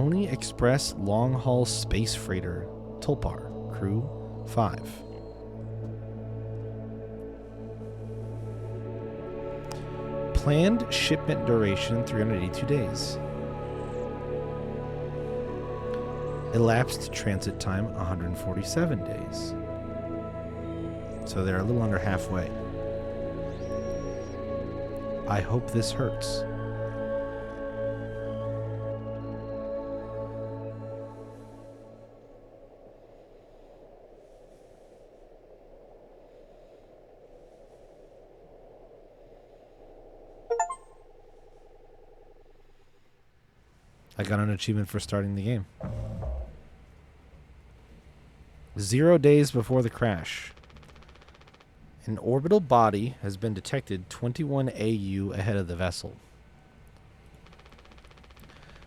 Pony Express long-haul space freighter Tulpar, crew 5. Planned shipment duration 382 days. Elapsed transit time 147 days. So they're a little under halfway. I hope this hurts. I got an achievement for starting the game. 0 days before the crash. An orbital body has been detected 21 AU ahead of the vessel.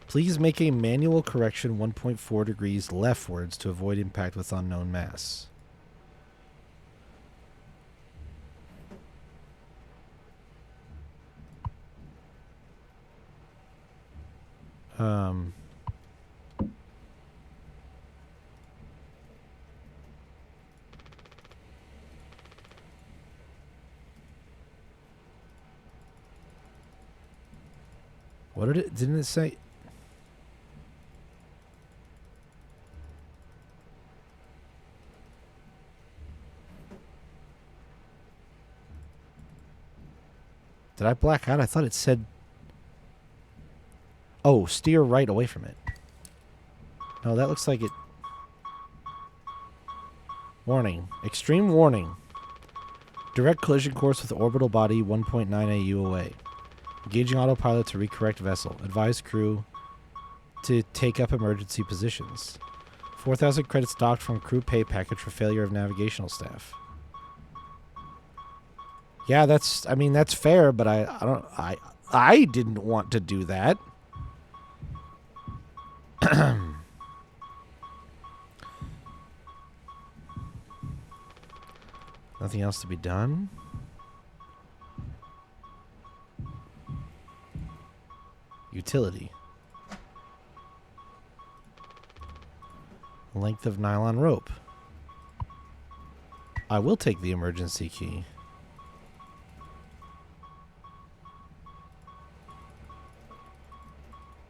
Please make a manual correction 1.4 degrees leftwards to avoid impact with unknown mass. What didn't it say? Did I black out? I thought it said... Oh, steer right away from it. No, that looks like it... Warning. Extreme warning. Direct collision course with orbital body 1.9 AU away. Engaging autopilot to recorrect vessel. Advise crew to take up emergency positions. 4,000 credits docked from crew pay package for failure of navigational staff. Yeah, that's fair, but I didn't want to do that. Nothing else to be done. Utility. Length of nylon rope. I will take the emergency key.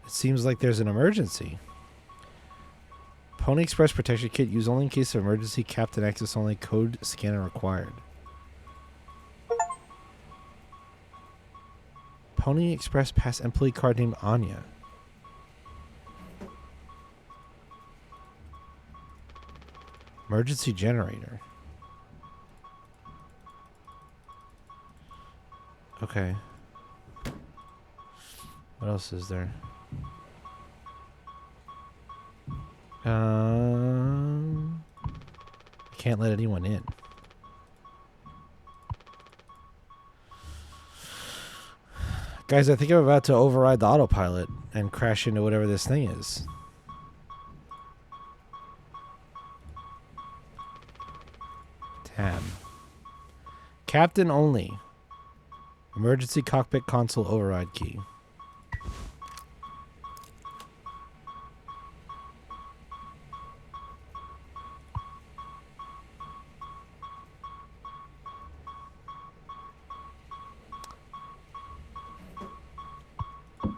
It seems like there's an emergency. Pony Express protection kit used only in case of emergency. Captain access only. Code scanner required. Pony Express pass employee card named Anya. Emergency generator. Okay. What else is there? I can't let anyone in. Guys, I think I'm about to override the autopilot and crash into whatever this thing is. Tab. Captain only. Emergency cockpit console override key.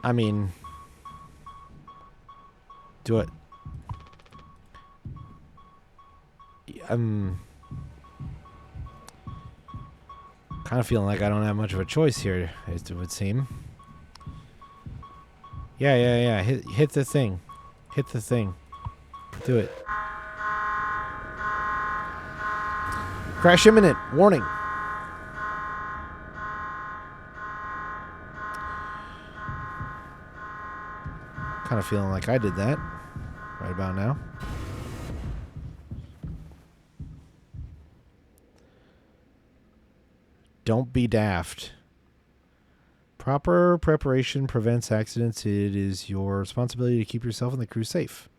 I mean, do it. I'm kind of feeling like I don't have much of a choice here, it would seem. Yeah. Hit the thing. Hit the thing. Do it. Crash imminent. Warning. Kind of feeling like I did that right about now. Don't be daft. Proper preparation prevents accidents. It is your responsibility to keep yourself and the crew safe.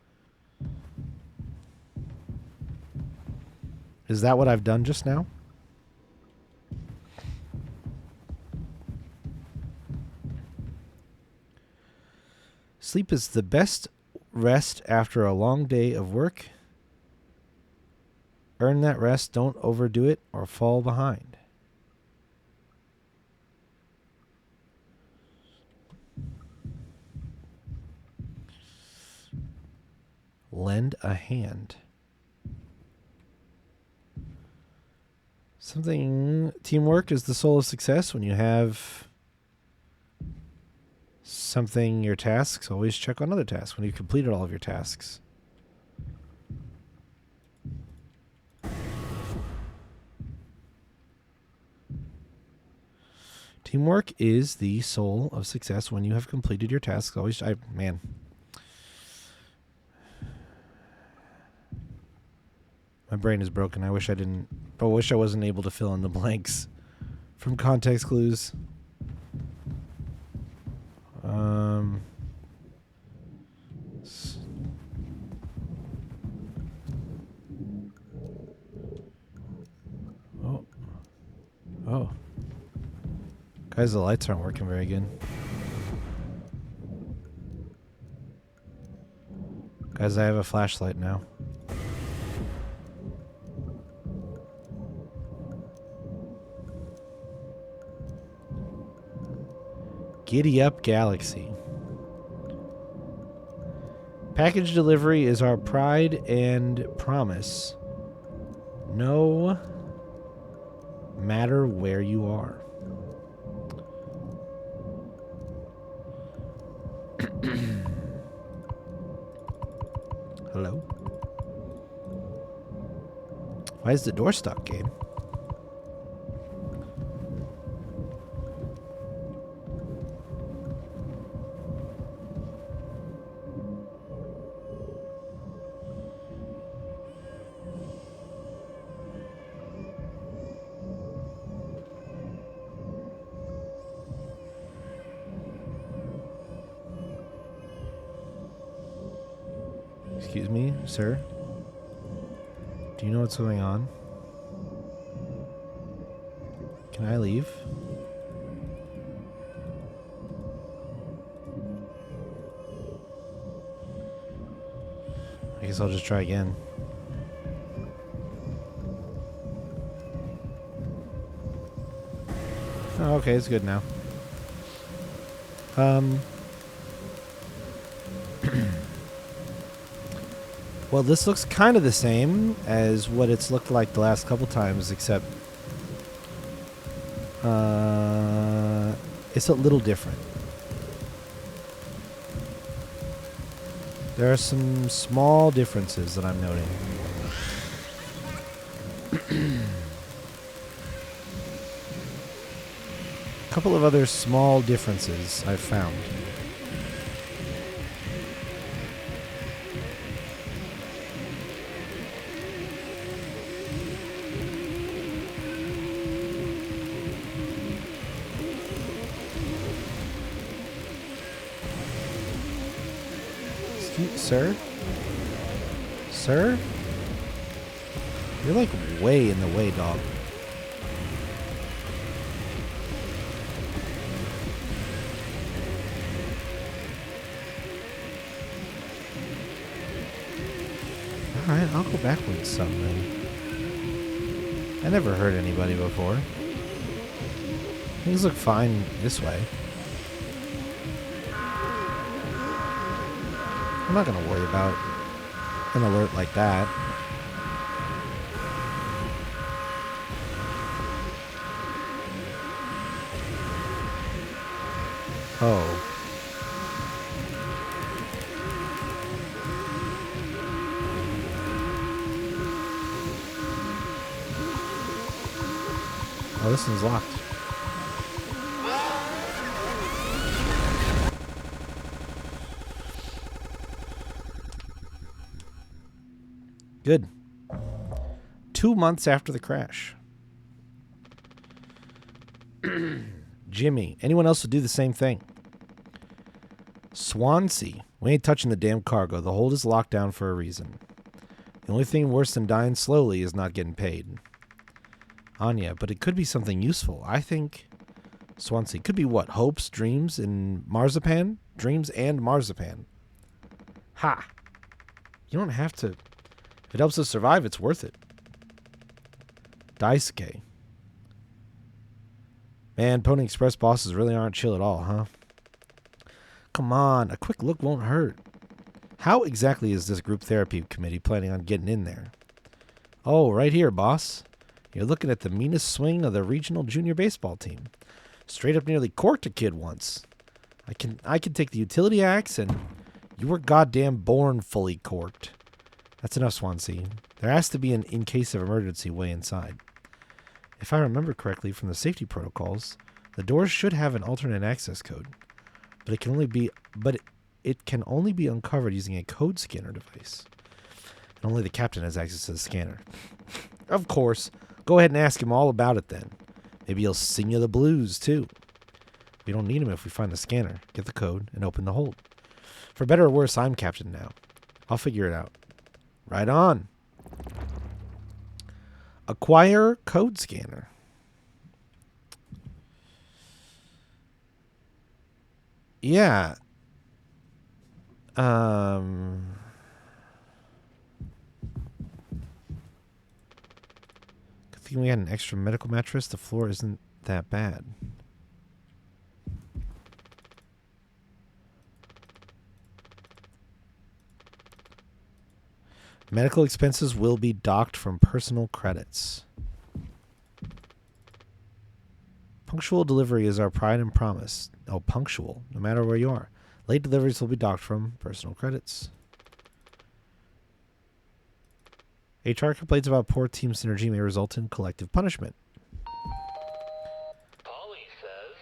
Is that what I've done just now? Sleep is the best rest after a long day of work. Earn that rest. Don't overdo it or fall behind. Lend a hand. Teamwork is the soul of success. When you have something, your tasks, always check on other tasks when you've completed all of your tasks. Teamwork is the soul of success. When you have completed your tasks, always, man. My brain is broken. I wish I wasn't able to fill in the blanks from context clues. Oh. Guys, the lights aren't working very good. Guys, I have a flashlight now. Giddy up, Galaxy. Package delivery is our pride and promise. No matter where you are. Hello? Why is the door stuck, game? Excuse me, sir? Do you know what's going on? Can I leave? I guess I'll just try again. Oh, okay, it's good now. Well, this looks kind of the same as what it's looked like the last couple times, except it's a little different. There are some small differences that I'm noting. A couple of other small differences I've found. Sir? Sir? You're like way in the way, dog. Alright, I'll go backwards some then. I never hurt anybody before. Things look fine this way. I'm not going to worry about an alert like that. Oh. Oh, this one's locked. Good. 2 months after the crash. Jimmy. Anyone else would do the same thing. Swansea. We ain't touching the damn cargo. The hold is locked down for a reason. The only thing worse than dying slowly is not getting paid. Anya. But it could be something useful. I think Swansea. Could be what? Hopes, dreams, and marzipan? Dreams and marzipan. Ha! You don't have to. If it helps us survive, it's worth it. Daisuke. Man, Pony Express bosses really aren't chill at all, huh? Come on, a quick look won't hurt. How exactly is this group therapy committee planning on getting in there? Oh, right here, boss. You're looking at the meanest swing of the regional junior baseball team. Straight up nearly corked a kid once. I can take the utility axe, and you were goddamn born fully corked. That's enough, Swansea. There has to be an in case of emergency way inside. If I remember correctly from the safety protocols, the doors should have an alternate access code, but it can only be uncovered using a code scanner device. And only the captain has access to the scanner. Of course. Go ahead and ask him all about it then. Maybe he'll sing you the blues too. We don't need him if we find the scanner, get the code, and open the hold. For better or worse, I'm captain now. I'll figure it out. Right on. Acquire code scanner. Yeah. Good thing we had an extra medical mattress. The floor isn't that bad. Medical expenses will be docked from personal credits. Punctual delivery is our pride and promise. Oh, punctual, no matter where you are. Late deliveries will be docked from personal credits. HR complaints about poor team synergy may result in collective punishment. Polly says,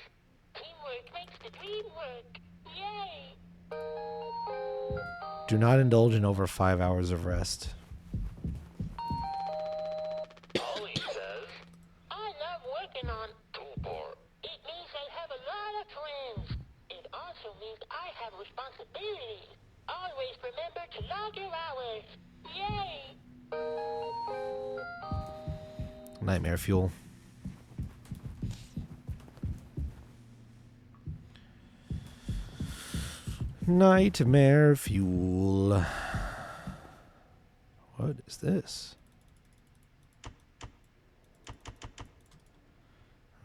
teamwork makes the dream work. Yay! Do not indulge in over 5 hours of rest. Polly says, I love working on toolbar. It means I have a lot of friends. It also means I have responsibilities. Always remember to log your hours. Yay! Nightmare fuel. Nightmare fuel. What is this?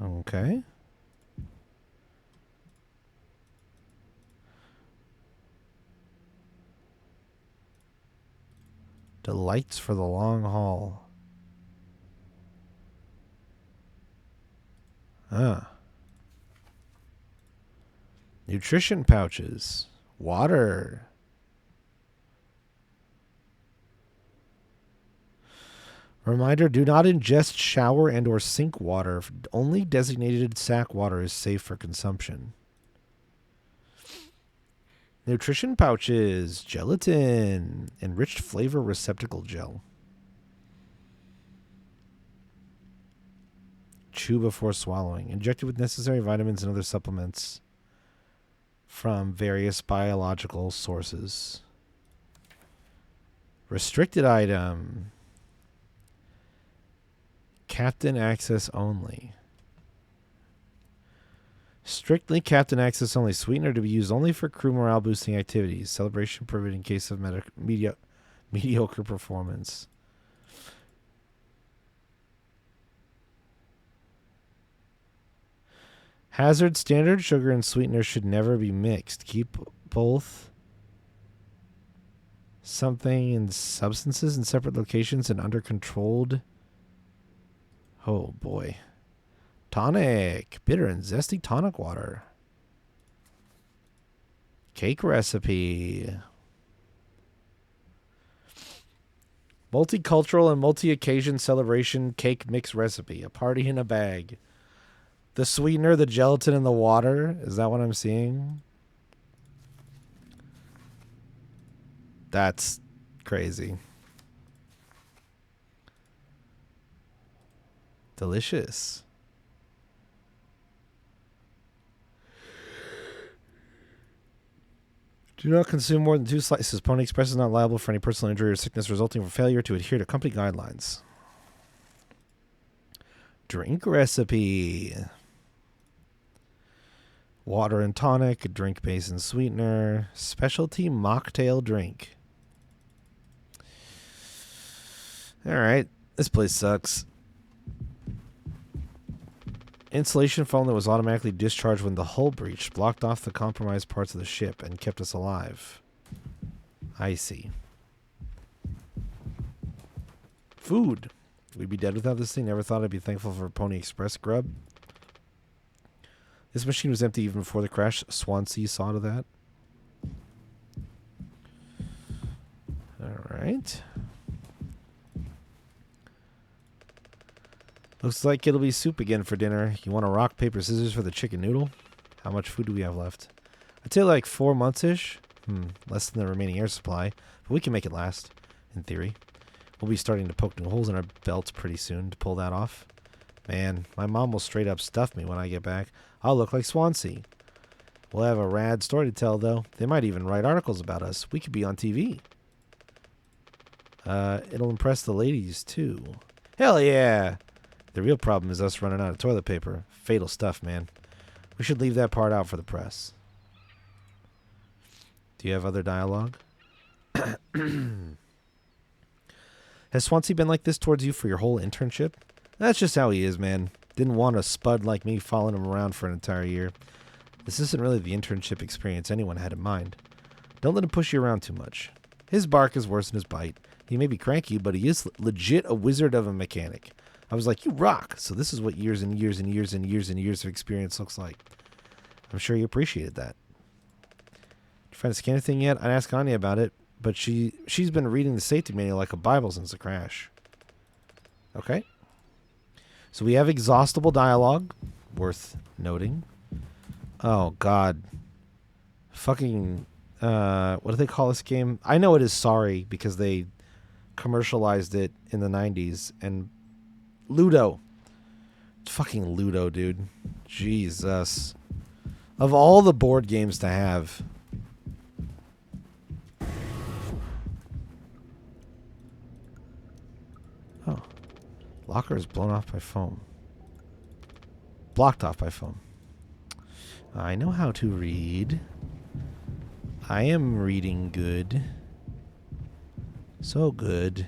Okay. Delights for the long haul. Nutrition pouches. Water. Reminder, do not ingest shower and or sink water. Only designated sack water is safe for consumption. Nutrition pouches. Gelatin. Enriched flavor receptacle gel. Chew before swallowing. Injected with necessary vitamins and other supplements from various biological sources. Restricted item. Captain access only. Strictly captain access only. Sweetener to be used only for crew morale boosting activities. Celebration permitted in case of mediocre performance. Hazard, standard sugar, and sweetener should never be mixed. Keep both something and substances in separate locations and under controlled. Oh boy. Tonic. Bitter and zesty tonic water. Cake recipe. Multicultural and multi-occasion celebration cake mix recipe. A party in a bag. The sweetener, the gelatin, and the water. Is that what I'm seeing? That's crazy. Delicious. Do not consume more than 2 slices. Pony Express is not liable for any personal injury or sickness resulting from failure to adhere to company guidelines. Drink recipe. Water and tonic, a drink base and sweetener, specialty mocktail drink. Alright, this place sucks. Insulation foam that was automatically discharged when the hull breached blocked off the compromised parts of the ship and kept us alive. I see. Food. We'd be dead without this thing. Never thought I'd be thankful for Pony Express grub. This machine was empty even before the crash. Swansea saw to that. Alright. Looks like it'll be soup again for dinner. You want a rock, paper, scissors for the chicken noodle? How much food do we have left? I'd say like 4 months-ish. Less than the remaining air supply. But we can make it last, in theory. We'll be starting to poke new holes in our belts pretty soon to pull that off. Man, my mom will straight up stuff me when I get back. I'll look like Swansea. We'll have a rad story to tell, though. They might even write articles about us. We could be on TV. It'll impress the ladies, too. Hell yeah! The real problem is us running out of toilet paper. Fatal stuff, man. We should leave that part out for the press. Do you have other dialogue? Has Swansea been like this towards you for your whole internship? That's just how he is, man. Didn't want a spud like me following him around for an entire year. This isn't really the internship experience anyone had in mind. Don't let him push you around too much. His bark is worse than his bite. He may be cranky, but he is legit a wizard of a mechanic. I was like, you rock. So this is what years and years and years and years and years of experience looks like. I'm sure you appreciated that. Did you find the scanner thing yet? I'd ask Anya about it, but she's been reading the safety manual like a Bible since the crash. Okay. So we have exhaustible dialogue. Worth noting. Oh, God. Fucking, what do they call this game? I know it is Sorry because they commercialized it in the 90s. And Ludo. Fucking Ludo, dude. Jesus. Of all the board games to have. Oh. Locker is blown off by foam. Blocked off by foam. I know how to read. I am reading good. So good.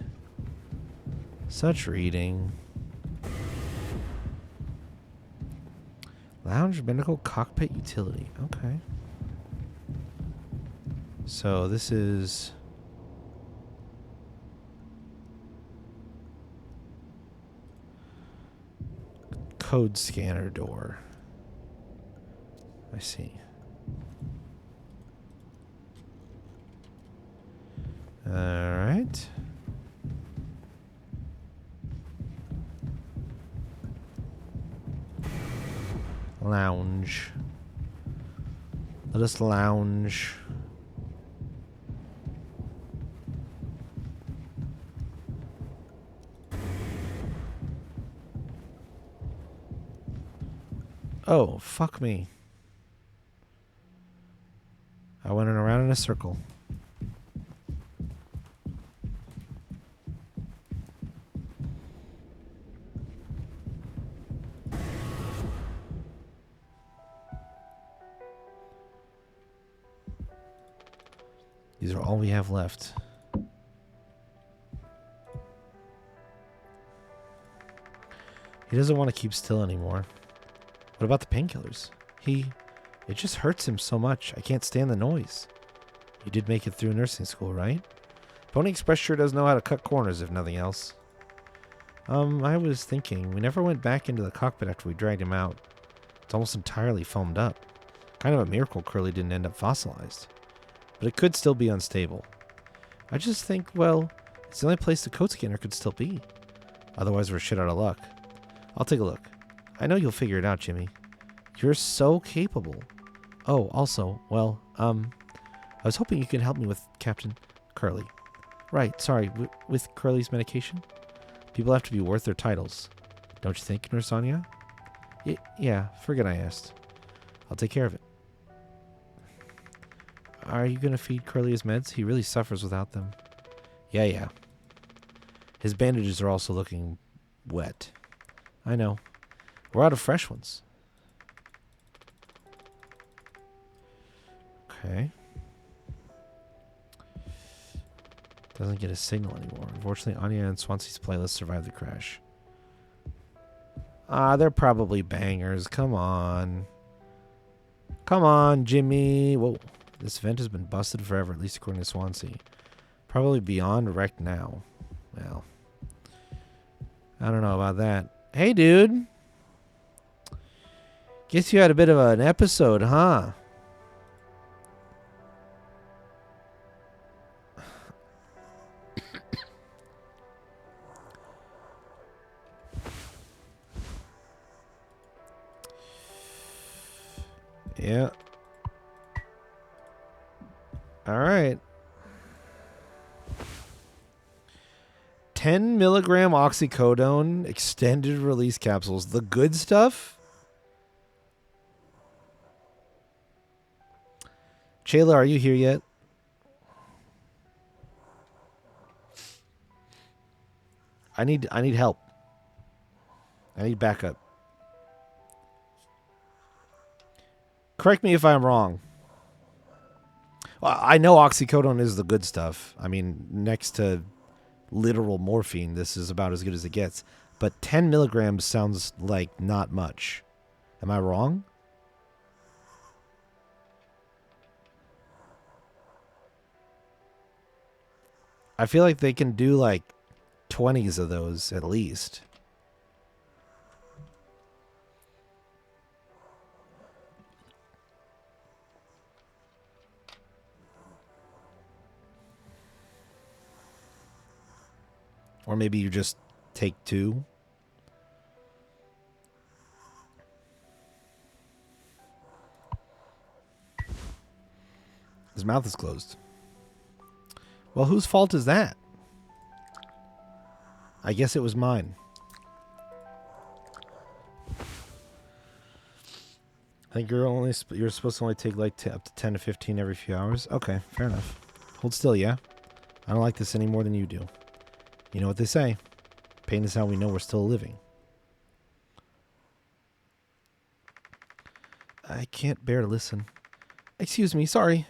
Such reading. Lounge medical cockpit utility. Okay. So this is... code scanner door. I see. All right. Lounge. Let us lounge. Oh, fuck me. I went around in a circle. These are all we have left. He doesn't want to keep still anymore. What about the painkillers? It just hurts him so much. I can't stand the noise. You did make it through nursing school, right? Pony Express sure does know how to cut corners, if nothing else. I was thinking, we never went back into the cockpit after we dragged him out. It's almost entirely foamed up. Kind of a miracle Curly didn't end up fossilized. But it could still be unstable. I just think, well, it's the only place the code scanner could still be. Otherwise, we're shit out of luck. I'll take a look. I know you'll figure it out, Jimmy. You're so capable. Oh, also, well, I was hoping you could help me with Captain Curly. Right, sorry, with Curly's medication? People have to be worth their titles. Don't you think, Nurse Anya? Yeah, forget I asked. I'll take care of it. Are you going to feed Curly his meds? He really suffers without them. Yeah. His bandages are also looking wet. I know. We're out of fresh ones. Okay. Doesn't get a signal anymore. Unfortunately, Anya and Swansea's playlist survived the crash. They're probably bangers. Come on. Come on, Jimmy. Whoa. This vent has been busted forever, at least according to Swansea. Probably beyond wrecked now. Well, I don't know about that. Hey, dude. Guess you had a bit of an episode, huh? Yeah. All right. 10 milligram oxycodone extended release capsules. The good stuff? Chayla, are you here yet? I need help. I need backup. Correct me if I'm wrong. Well, I know oxycodone is the good stuff. I mean, next to literal morphine, this is about as good as it gets. But 10 milligrams sounds like not much. Am I wrong? I feel like they can do like 20s of those at least. Or maybe you just take 2. His mouth is closed. Well, whose fault is that? I guess it was mine. I think you're supposed to only take like up to 10 to 15 every few hours. Okay, fair enough. Hold still, yeah? I don't like this any more than you do. You know what they say. Pain is how we know we're still living. I can't bear to listen. Excuse me, sorry.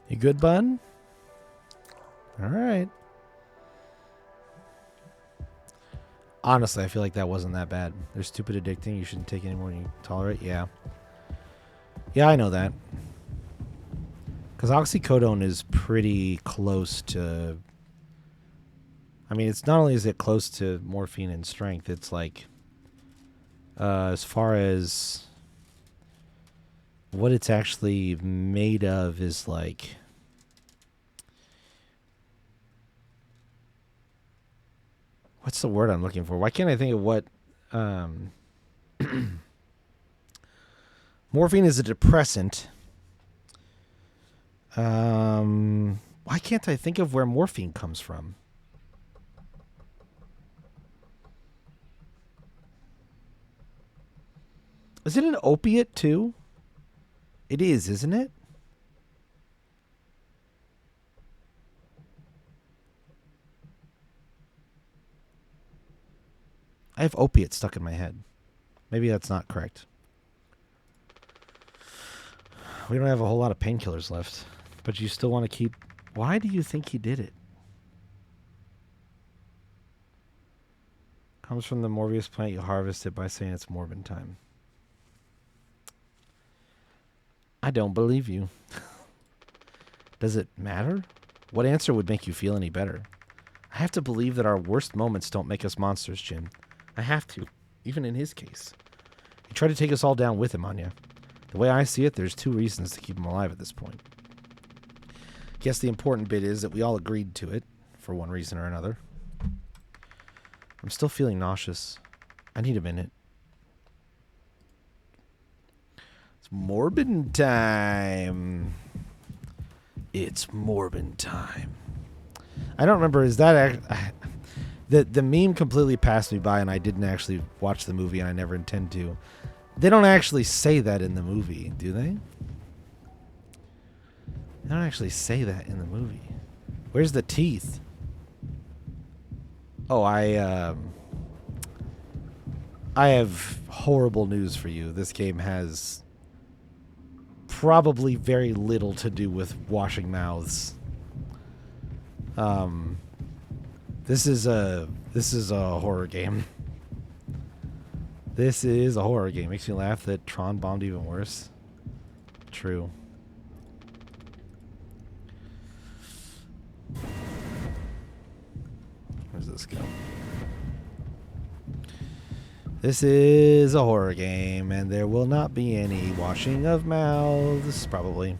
You good, bud? All right. Honestly, I feel like that wasn't that bad. They're stupid addicting. You shouldn't take any more than you tolerate. Yeah. Yeah, I know that. Because oxycodone is pretty close to... I mean, it's not only is it close to morphine in strength, it's like... as far as... what it's actually made of is like... what's the word I'm looking for? Why can't I think of what... morphine is a depressant. Why can't I think of where morphine comes from? Is it an opiate too? It is, isn't it? I have opiate stuck in my head. Maybe that's not correct. We don't have a whole lot of painkillers left. But you still want to keep... Why do you think he did it? Comes from the Morbius plant. You harvest it by saying it's Morbin time. I don't believe you. Does it matter? What answer would make you feel any better? I have to believe that our worst moments don't make us monsters, Jim. I have to, even in his case. He tried to take us all down with him, Anya. The way I see it, there's 2 reasons to keep him alive at this point. Guess the important bit is that we all agreed to it, for one reason or another. I'm still feeling nauseous. I need a minute. It's Morbin time. It's Morbin time. I don't remember. Is that the meme completely passed me by, and I didn't actually watch the movie, and I never intend to. They don't actually say that in the movie, do they? They don't actually say that in the movie. Where's the teeth? Oh, I have horrible news for you. This game has probably very little to do with washing mouths. This is a horror game. This is a horror game. Makes me laugh that Tron bombed even worse. True. Where's this go? This is a horror game, and there will not be any washing of mouths, probably.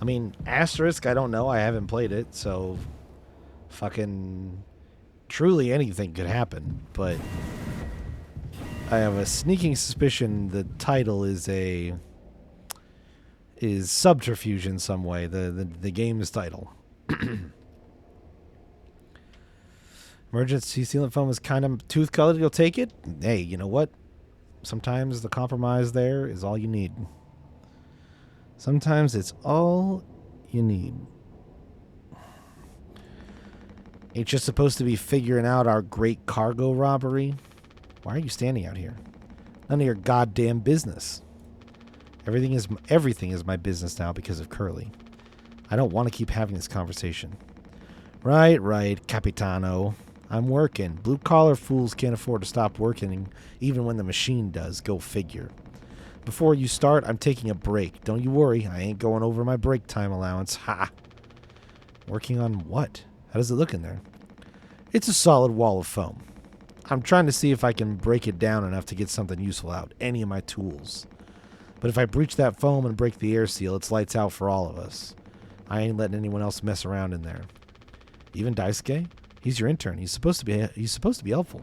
I mean, asterisk, I don't know. I haven't played it, so fucking truly anything could happen. But I have a sneaking suspicion the title is subterfuge in some way. The game's title. Emergency sealant foam is kind of tooth colored. You'll take it. Hey, you know what? Sometimes the compromise there is all you need. Sometimes it's all you need. Ain't just supposed to be figuring out our great cargo robbery? Why are you standing out here? None of your goddamn business. Everything is my business now because of Curly. I don't want to keep having this conversation. Right, Capitano. I'm working. Blue-collar fools can't afford to stop working even when the machine does. Go figure. Before you start, I'm taking a break. Don't you worry. I ain't going over my break time allowance. Ha! Working on what? How does it look in there? It's a solid wall of foam. I'm trying to see if I can break it down enough to get something useful out. Any of my tools. But if I breach that foam and break the air seal, it's lights out for all of us. I ain't letting anyone else mess around in there. Even Daisuke? He's your intern. He's supposed to be helpful.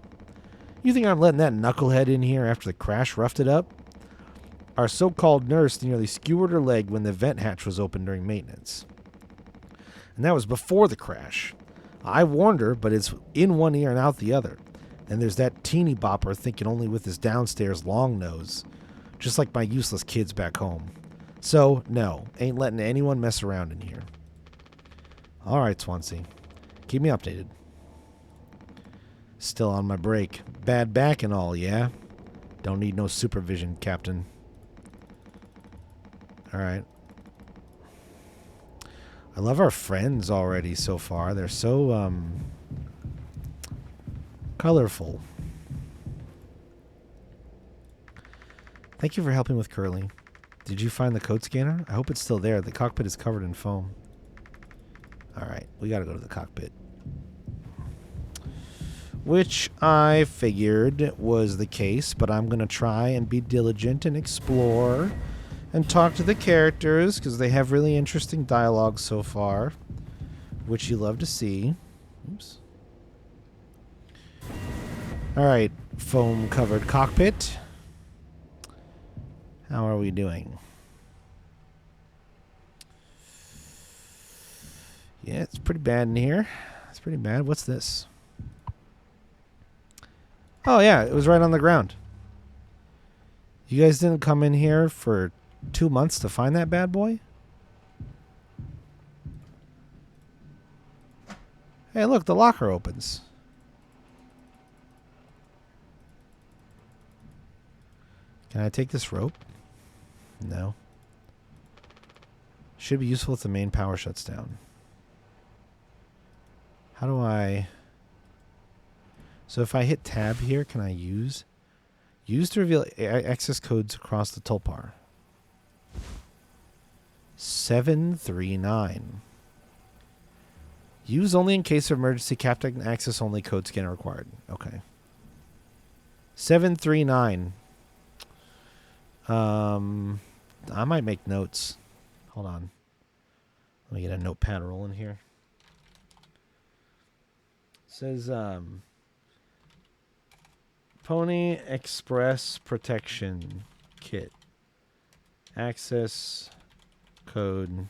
You think I'm letting that knucklehead in here after the crash roughed it up? Our so-called nurse nearly skewered her leg when the vent hatch was open during maintenance. And that was before the crash. I warned her, but it's in one ear and out the other. And there's that teeny bopper thinking only with his downstairs long nose. Just like my useless kids back home. So, no, ain't letting anyone mess around in here. Alright, Swansea. Keep me updated. Still on my break. Bad back and all, yeah? Don't need no supervision, Captain. Alright. I love our friends already so far. They're so, colorful. Thank you for helping with Curly. Did you find the code scanner? I hope it's still there. The cockpit is covered in foam. Alright, we gotta go to the cockpit. Which I figured was the case, but I'm going to try and be diligent and explore and talk to the characters because they have really interesting dialogue so far, which you love to see. Oops. Alright, foam-covered cockpit. How are we doing? Yeah, it's pretty bad in here. It's pretty bad. What's this? Oh, yeah, it was right on the ground. You guys didn't come in here for 2 months to find that bad boy? Hey, look, the locker opens. Can I take this rope? No. Should be useful if the main power shuts down. How do I... So if I hit tab here, can I use to reveal access codes across the toolbar? 739. Use only in case of emergency. Captain access only. Code scanner required. Okay. 739. I might make notes. Hold on. Let me get a notepad rolling here. It says Pony Express Protection Kit. Access code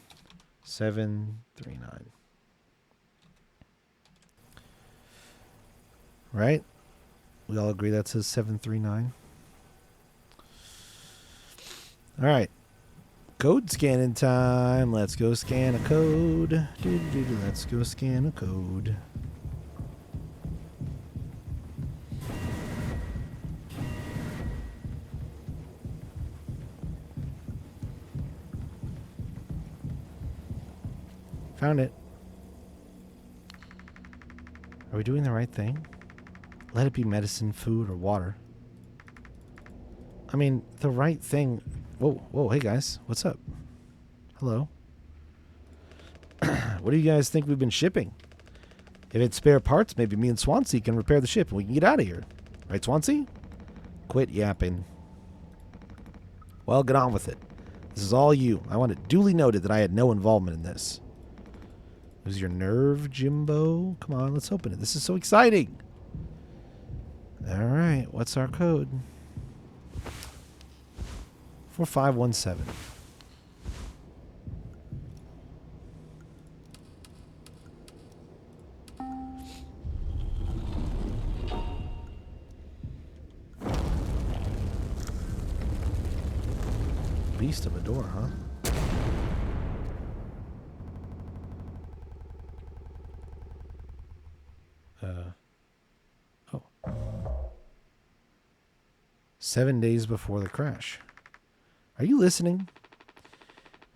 739. Right? We all agree that says 739. All right. Code scanning time. Let's go scan a code. Let's go scan a code. Found it. Are we doing the right thing? Let it be medicine, food, or water. I mean, the right thing. Whoa, hey guys. What's up? Hello. What do you guys think we've been shipping? If it's spare parts, maybe me and Swansea can repair the ship and we can get out of here. Right, Swansea? Quit yapping. Well, get on with it. This is all you. I want it duly noted that I had no involvement in this. Lose your nerve, Jimbo? Come on, let's open it. This is so exciting. All right, what's our code? 4517. Beast of a door, huh? Oh. 7 days before the crash. Are you listening?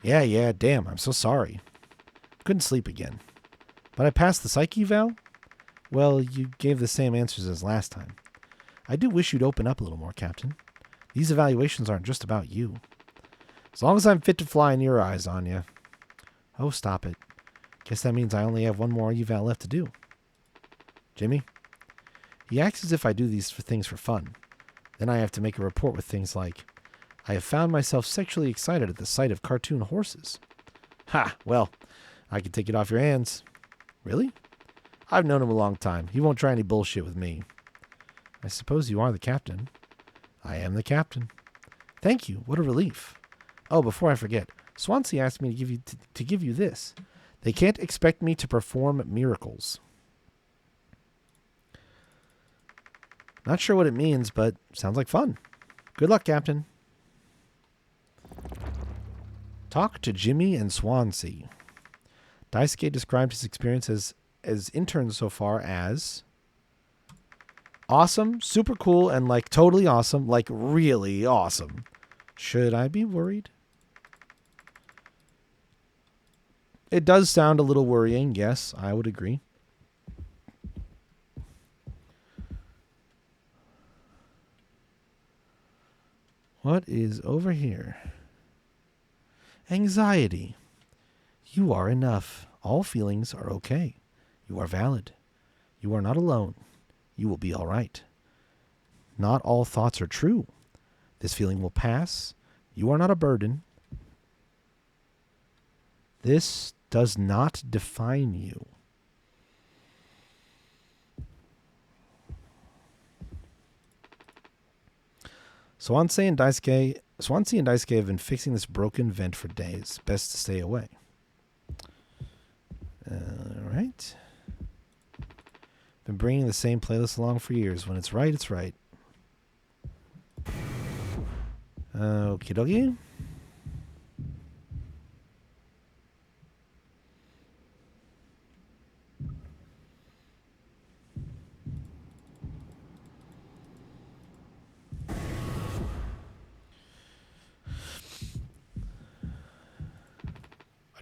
Yeah, damn, I'm so sorry. Couldn't sleep again. But I passed the psyche eval? Well, you gave the same answers as last time. I do wish you'd open up a little more, Captain. These evaluations aren't just about you. As long as I'm fit to fly in your eyes, Anya. Oh, stop it. Guess that means I only have one more eval left to do. Jimmy? He acts as if I do these things for fun. Then I have to make a report with things like, I have found myself sexually excited at the sight of cartoon horses. Ha! Well, I can take it off your hands. Really? I've known him a long time. He won't try any bullshit with me. I suppose you are the captain. I am the captain. Thank you. What a relief. Oh, before I forget, Swansea asked me to give you this. They can't expect me to perform miracles. Not sure what it means, but sounds like fun. Good luck, Captain. Talk to Jimmy and Swansea. Daisuke described his experience as interns so far as awesome, super cool, and like totally awesome, like really awesome. Should I be worried? It does sound a little worrying, yes, I would agree. What is over here? Anxiety. You are enough. All feelings are okay. You are valid. You are not alone. You will be all right. Not all thoughts are true. This feeling will pass. You are not a burden. This does not define you. Swansea and Daisuke have been fixing this broken vent for days. Best to stay away. All right. Been bringing the same playlist along for years. When it's right, it's right. Okie dokie.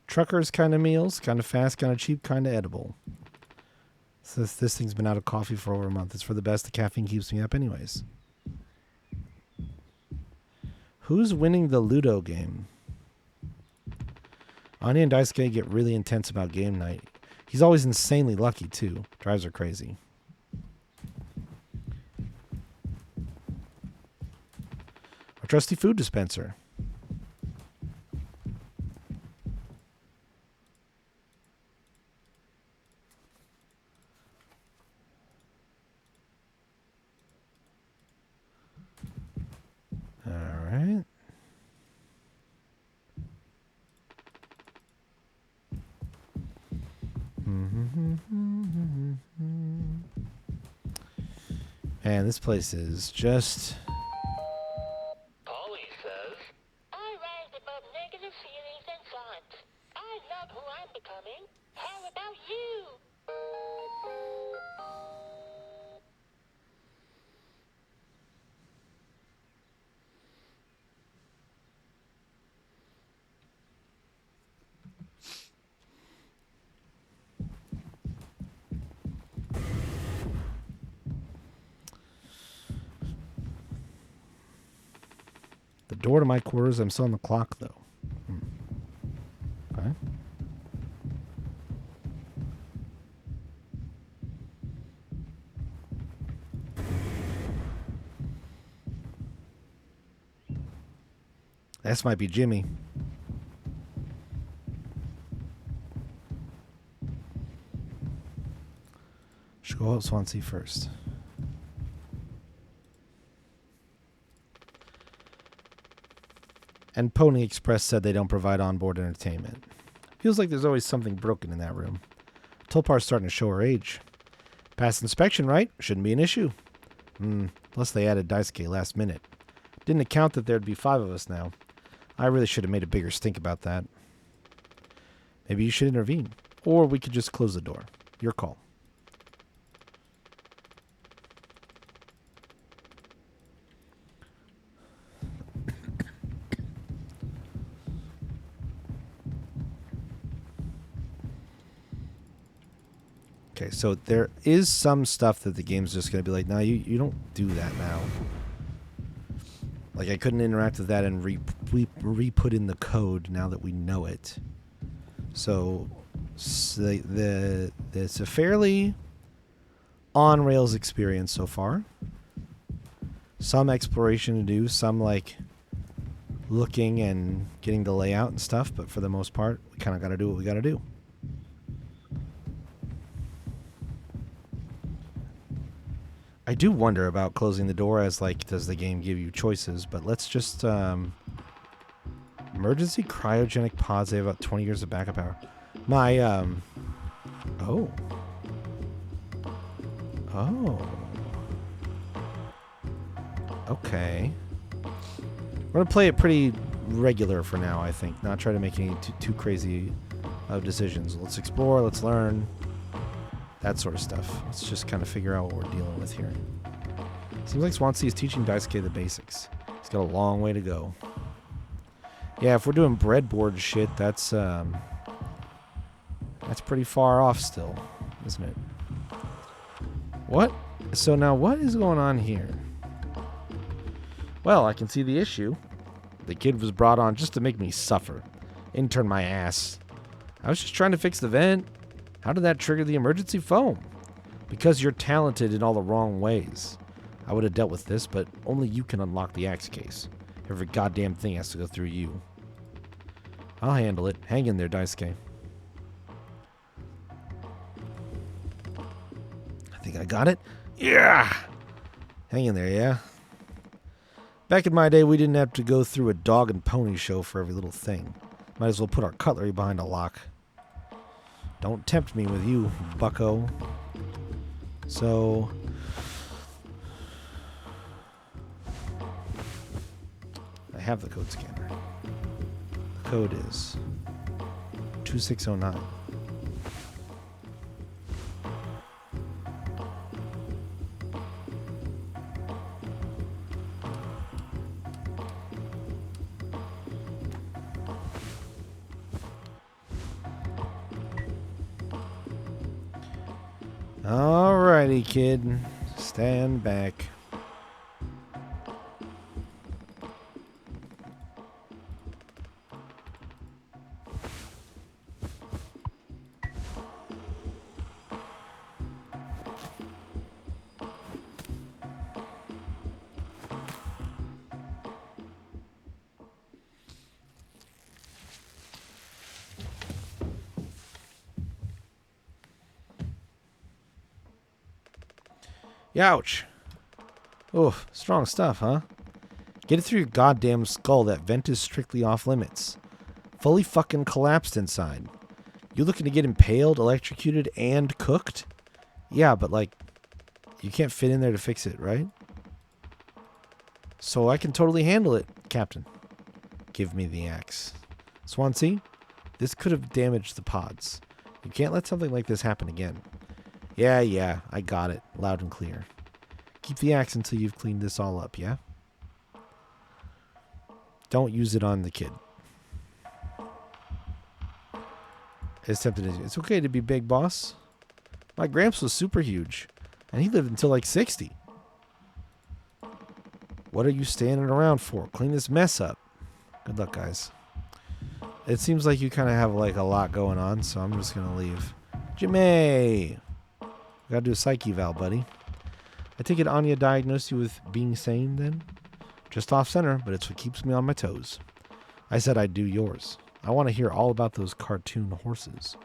Truckers kind of meals, kind of fast, kind of cheap, kind of edible. So this thing's been out of coffee for over a month. It's for the best. The caffeine keeps me up anyways. Who's winning the Ludo game? Anya and Daisuke get really intense about game night. He's always insanely lucky, too. Drives her crazy. Our trusty food dispenser. All right. Man, this place is just... Polly says, I rise above negative feelings and thoughts. I love who I'm becoming. How about you? The door to my quarters, I'm still on the clock, though. Okay. This might be Jimmy. Should go out Swansea first. And Pony Express said they don't provide onboard entertainment. Feels like there's always something broken in that room. Tulpar's starting to show her age. Past inspection, right? Shouldn't be an issue. Plus they added Daisuke last minute. Didn't account that there'd be 5 of us now. I really should have made a bigger stink about that. Maybe you should intervene. Or we could just close the door. Your call. Okay, so there is some stuff that the game's just going to be like, no, you don't do that now. Like, I couldn't interact with that and re-put in the code now that we know it. So it's a fairly on-rails experience so far. Some exploration to do, some, like, looking and getting the layout and stuff, but for the most part, we kind of got to do what we got to do. I do wonder about closing the door as, like, does the game give you choices? But let's just, emergency cryogenic pods. They have about 20 years of backup power. My, oh. Okay. We're going to play it pretty regular for now, I think. Not try to make any too crazy of decisions. Let's explore, let's learn. That sort of stuff. Let's just kind of figure out what we're dealing with here. Seems like Swansea is teaching Daisuke the basics. He's got a long way to go. Yeah, if we're doing breadboard shit, that's pretty far off still, isn't it? What? So now what is going on here? Well, I can see the issue. The kid was brought on just to make me suffer. Intern my ass. I was just trying to fix the vent. How did that trigger the emergency foam? Because you're talented in all the wrong ways. I would have dealt with this, but only you can unlock the axe case. Every goddamn thing has to go through you. I'll handle it. Hang in there, Daisuke. I think I got it. Yeah! Hang in there, yeah? Back in my day, we didn't have to go through a dog and pony show for every little thing. Might as well put our cutlery behind a lock. Don't tempt me with you, bucko. So... I have the code scanner. The code is 2609. Alrighty, kid. Stand back. Ouch. Oh, strong stuff, huh? Get it through your goddamn skull. That vent is strictly off limits. Fully fucking collapsed inside. You looking to get impaled, electrocuted, and cooked? Yeah, but like, you can't fit in there to fix it, right? So I can totally handle it, Captain. Give me the axe. Swansea, this could have damaged the pods. You can't let something like this happen again. Yeah, I got it. Loud and clear. Keep the axe until you've cleaned this all up, yeah? Don't use it on the kid. It's okay to be big, boss. My gramps was super huge, and he lived until like 60. What are you standing around for? Clean this mess up. Good luck, guys. It seems like you kind of have like a lot going on, so I'm just going to leave. Jimmy! Gotta do a psyche eval, buddy. I take it Anya diagnosed you with being sane then? Just off center, but it's what keeps me on my toes. I said I'd do yours. I want to hear all about those cartoon horses.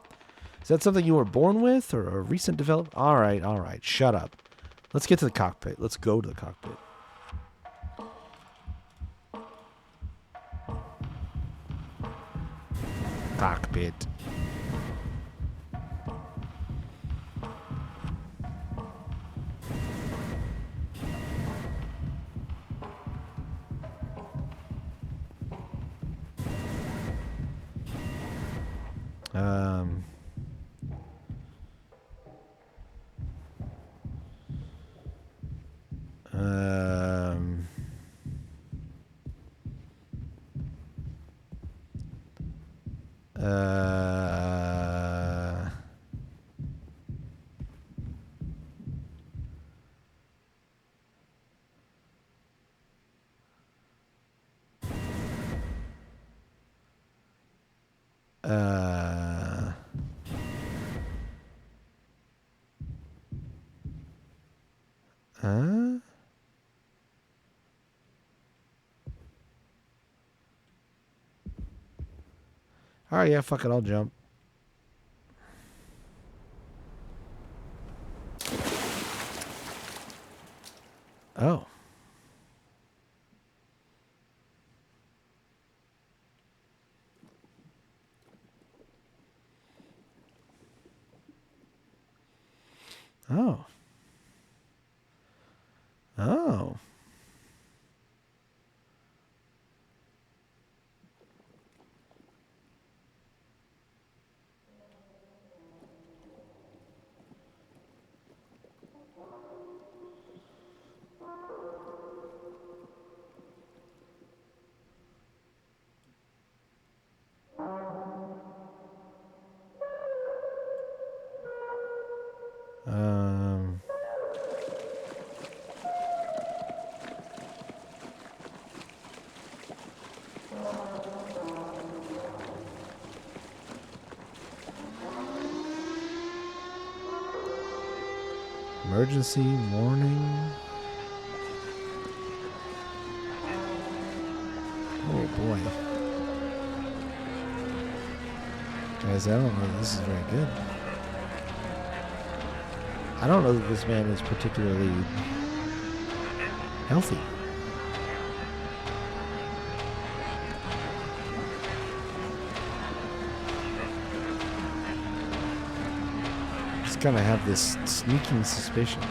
Is that something you were born with or a recent development? All right. Shut up. Let's get to the cockpit. Let's go to the cockpit. Cockpit. Um, um, uh, uh, huh? All right, yeah, fuck it, I'll jump. Oh. Oh. Oh. Um. Emergency warning. Oh boy. Guys, I don't know if this is very good. I don't know that this man is particularly healthy. Just kind of have this sneaking suspicion.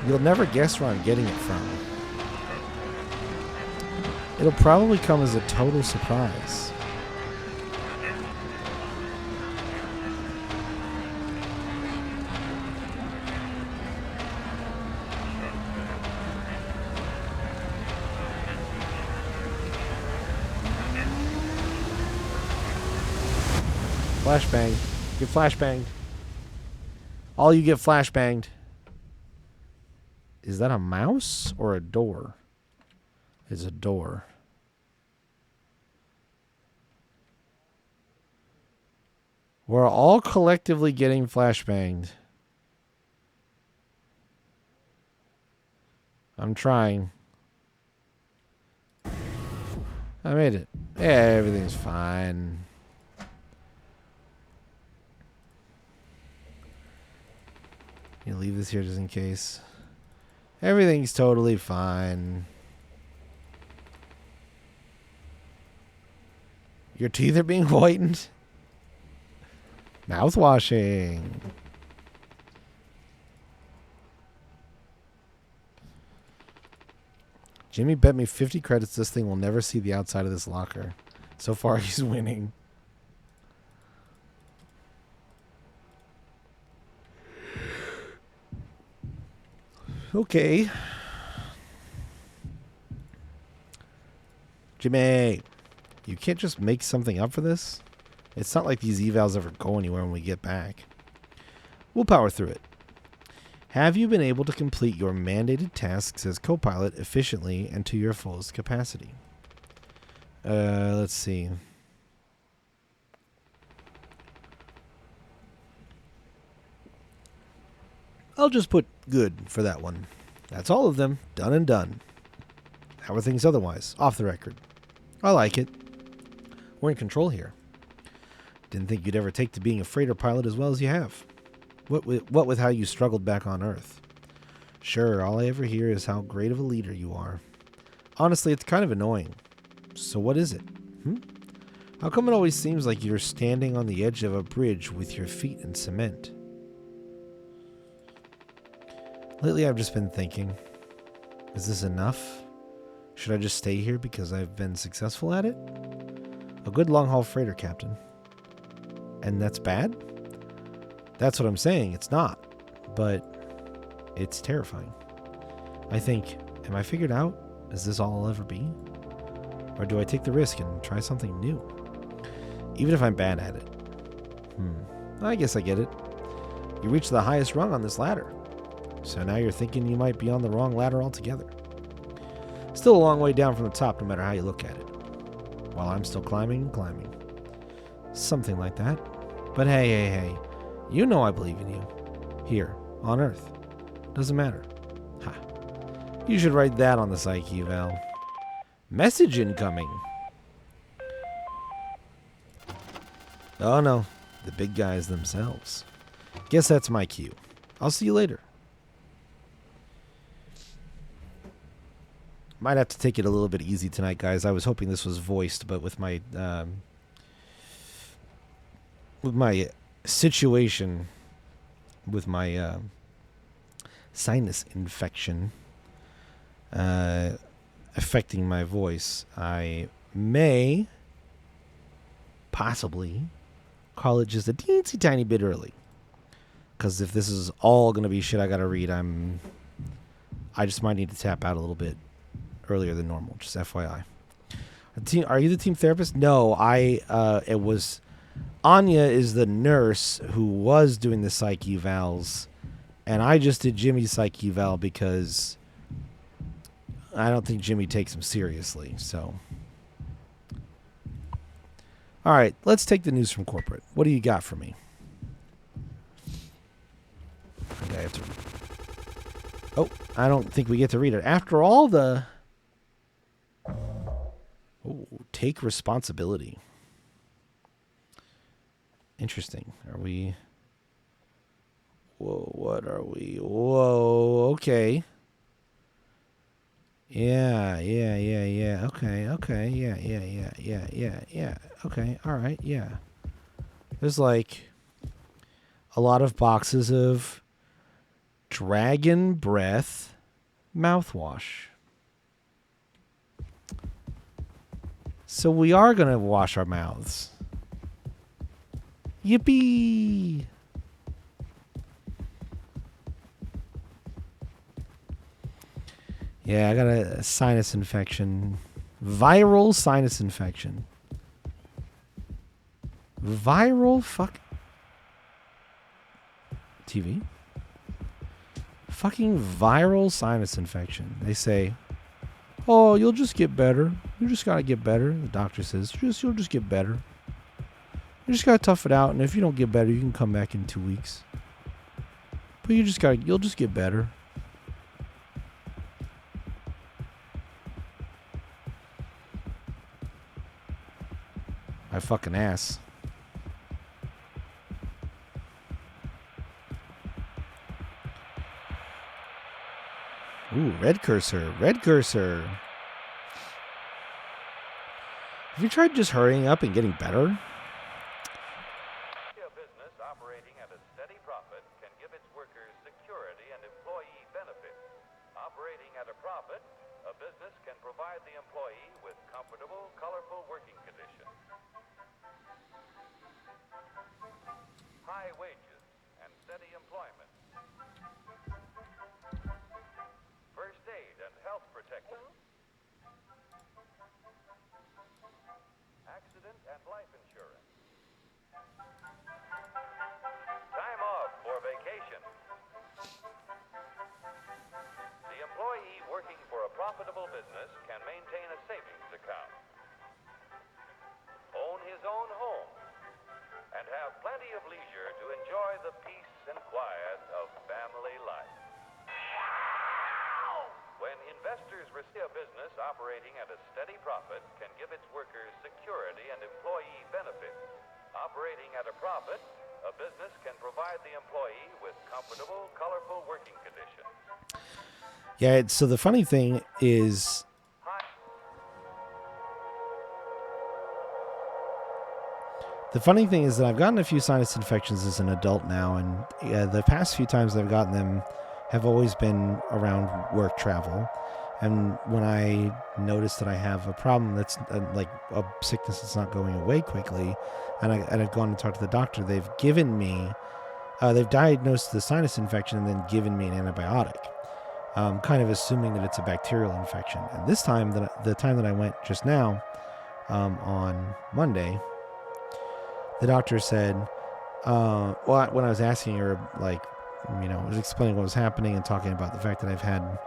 You'll never guess where I'm getting it from. It'll probably come as a total surprise. Flashbang. Get flashbanged. All you get flashbanged. Is that a mouse or a door? It's a door. We're all collectively getting flashbanged. I'm trying. I made it. Yeah, everything's fine. You leave this here just in case. Everything's totally fine. Your teeth are being whitened. Mouthwashing. Jimmy bet me 50 credits this thing will never see the outside of this locker. So far, he's winning. Okay. Jimmy, you can't just make something up for this. It's not like these evals ever go anywhere when we get back. We'll power through it. Have you been able to complete your mandated tasks as co-pilot efficiently and to your fullest capacity? Let's see. I'll just put good for that one. That's all of them. Done and done. How are things otherwise? Off the record. I like it. We're in control here. Didn't think you'd ever take to being a freighter pilot as well as you have. What with how you struggled back on Earth? Sure, all I ever hear is how great of a leader you are. Honestly, it's kind of annoying. So what is it? How come it always seems like you're standing on the edge of a bridge with your feet in cement? Lately, I've just been thinking, is this enough? Should I just stay here because I've been successful at it? A good long-haul freighter captain. And that's bad? That's what I'm saying. It's not. But it's terrifying. I think, am I figured out? Is this all I'll ever be? Or do I take the risk and try something new? Even if I'm bad at it. I guess I get it. You reached the highest rung on this ladder. So now you're thinking you might be on the wrong ladder altogether. Still a long way down from the top no matter how you look at it. While I'm still climbing and climbing. Something like that. But hey. You know I believe in you. Here, on Earth. Doesn't matter. Ha. You should write that on the psyche eval. Message incoming. Oh no. The big guys themselves. Guess that's my cue. I'll see you later. Might have to take it a little bit easy tonight, guys. I was hoping this was voiced, but with my situation, with my sinus infection affecting my voice, I may possibly call it just a teensy tiny bit early. Because if this is all going to be shit I got to read, I just might need to tap out a little bit earlier than normal, just FYI. Are you the team therapist? No, it was Anya is the nurse who was doing the psych evals, and I just did Jimmy's psych eval because I don't think Jimmy takes him seriously. So, all right, let's take the news from corporate. What do you got for me? I don't think we get to read it. After all the... take responsibility. Interesting. Are we... Whoa, what are we? Whoa, okay. Yeah. Okay, yeah. Okay, all right, yeah. There's like a lot of boxes of Dragon Breath mouthwash. So we are going to wash our mouths. Yippee! Yeah, I got a sinus infection. Viral sinus infection. Viral fuck... TV? Fucking viral sinus infection. They say, oh, you'll just get better. You just gotta get better. The doctor says, you'll just get better. You just gotta tough it out, and if you don't get better, you can come back in 2 weeks. But you'll just get better. My fucking ass. Ooh, red cursor. Red cursor. Have you tried just hurrying up and getting better? A business operating at a steady profit can give its workers security and employee benefits. Operating at a profit, a business can provide the employee with comfortable, colorful working conditions, high wages, and steady employment, first aid and health protection, accident and life insurance, time off for vacation. The employee working for a profitable business can maintain a savings account, own his own home, and have plenty of leisure to enjoy the peace and quiet of family life. When investors receive a business operating at a steady profit can give its workers security and employee benefits. Operating at a profit, a business can provide the employee with comfortable, colorful working conditions. Yeah, so the funny thing is, that I've gotten a few sinus infections as an adult now, and the past few times I've gotten them have always been around work travel. And when I notice that I have a problem that's like a sickness that's not going away quickly, and I've gone and talked to the doctor, they've diagnosed the sinus infection and then given me an antibiotic, kind of assuming that it's a bacterial infection. And this time, the time that I went just now, on Monday, the doctor said, when I was asking her, like, I was explaining what was happening and talking about the fact that I've had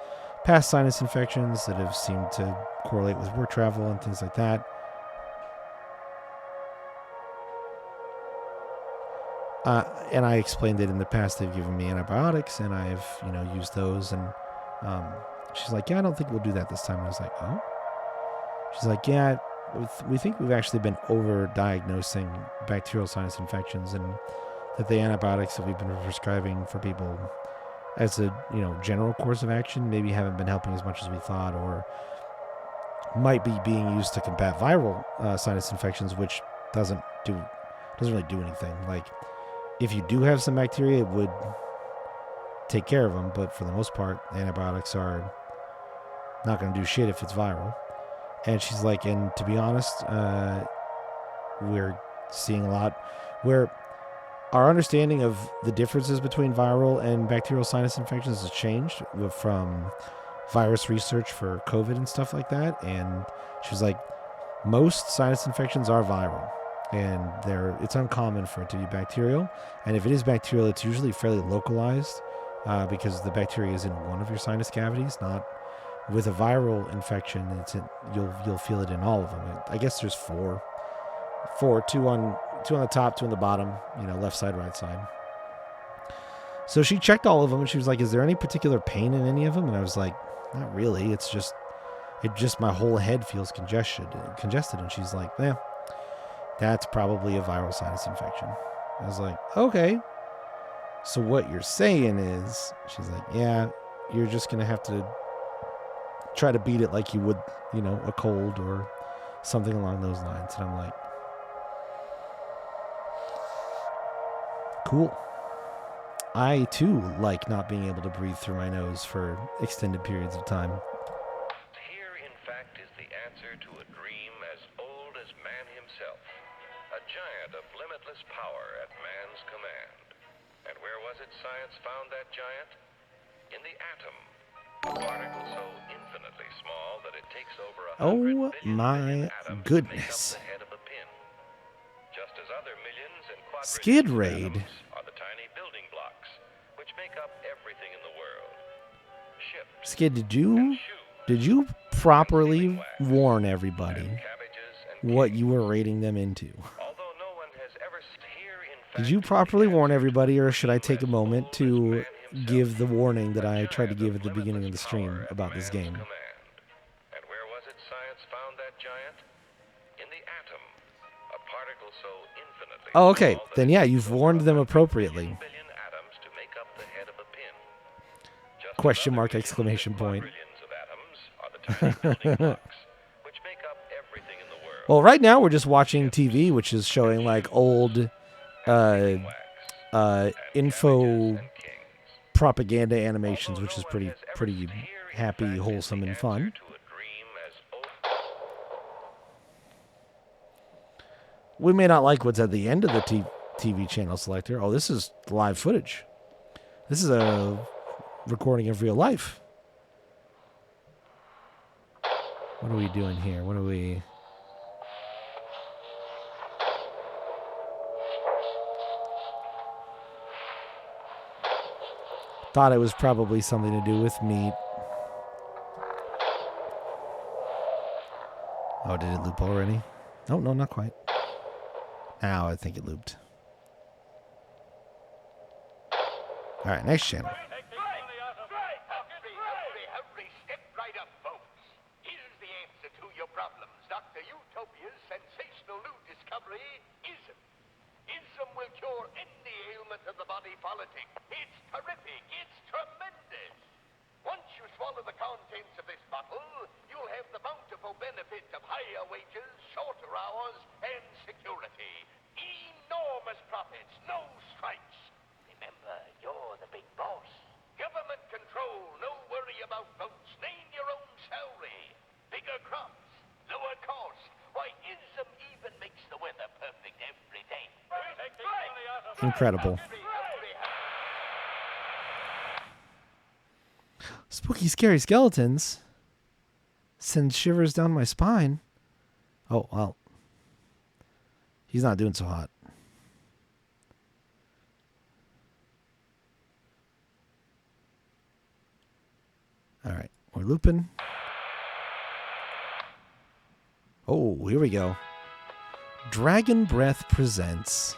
past sinus infections that have seemed to correlate with work travel and things like that. And I explained that in the past they've given me antibiotics and I've, used those. And she's like, yeah, I don't think we'll do that this time. And I was like, oh? She's like, yeah, we think we've actually been over-diagnosing bacterial sinus infections, and that the antibiotics that we've been prescribing for people as a general course of action maybe haven't been helping as much as we thought, or might be being used to combat viral sinus infections, which doesn't really do anything. Like, if you do have some bacteria, it would take care of them, but for the most part, antibiotics are not going to do shit if it's viral. And she's like, and to be honest, we're seeing a lot where our understanding of the differences between viral and bacterial sinus infections has changed from virus research for COVID and stuff like that. And she's like, most sinus infections are viral, and it's uncommon for it to be bacterial. And if it is bacterial, it's usually fairly localized, because the bacteria is in one of your sinus cavities, not with a viral infection. You'll feel it in all of them. I guess there's four, two on the top, two on the bottom, left side, right side. So she checked all of them and she was like, is there any particular pain in any of them? And I was like, not really. It just my whole head feels congested. And she's like, that's probably a viral sinus infection. I was like, okay. So what you're saying is, she's like, yeah, you're just going to have to try to beat it like you would, a cold or something along those lines. And I'm like, cool. I too like not being able to breathe through my nose for extended periods of time. Here, in fact, is the answer to a dream as old as man himself. A giant of limitless power at man's command. And where was it science found that giant? In the atom. A particle so infinitely small that it takes over 100 billion atoms goodness. to make up the head of a pin. Just as other millions and Skid quadrillions Raid of atoms are the tiny building blocks which make up everything in the world. Ships, Skid, did you properly warn everybody what you were raiding them into? Although no one has ever here, in fact, Did you properly warn everybody, or should I take a moment to give the warning that I tried to give at the beginning of the stream about this game? And where was it science found that giant? In the atom. A particle so infinitely Oh, okay. small that Then it yeah, takes you've over warned them 100 appropriately. billion atoms to make up the head of a pin. Just as Question other mark, millions exclamation and point. quadrillions of atoms are the tiny building blocks which make up everything in the world. Well, right now we're just watching TV, which is showing like old info propaganda animations, which is pretty happy, wholesome, and fun. We may not like what's at the end of the TV channel selector. Oh, this is live footage. This is a recording of real life. What are we doing here? What are we... Thought it was probably something to do with meat. Oh, did it loop already? Oh, no, not quite. Now I think it looped. All right, next channel. Hurry, step right up, folks. Here's the answer to your problems. Dr. Utopia's sensational new discovery, ism. Ism will cure any ailment of the body politic. It's terrific. It's tremendous. Once you swallow the contents of this bottle, you'll have the bountiful benefit of higher wages, shorter hours, and security. Enormous profits, no strikes. Remember, you're the big boss. Government control, no worry about votes. Name your own salary. Bigger crops, lower cost. Why, ism even makes the weather perfect every day. Incredible. Spooky, scary skeletons send shivers down my spine. Oh, well. He's not doing so hot. All right, we're looping. Oh, here we go. Dragon Breath presents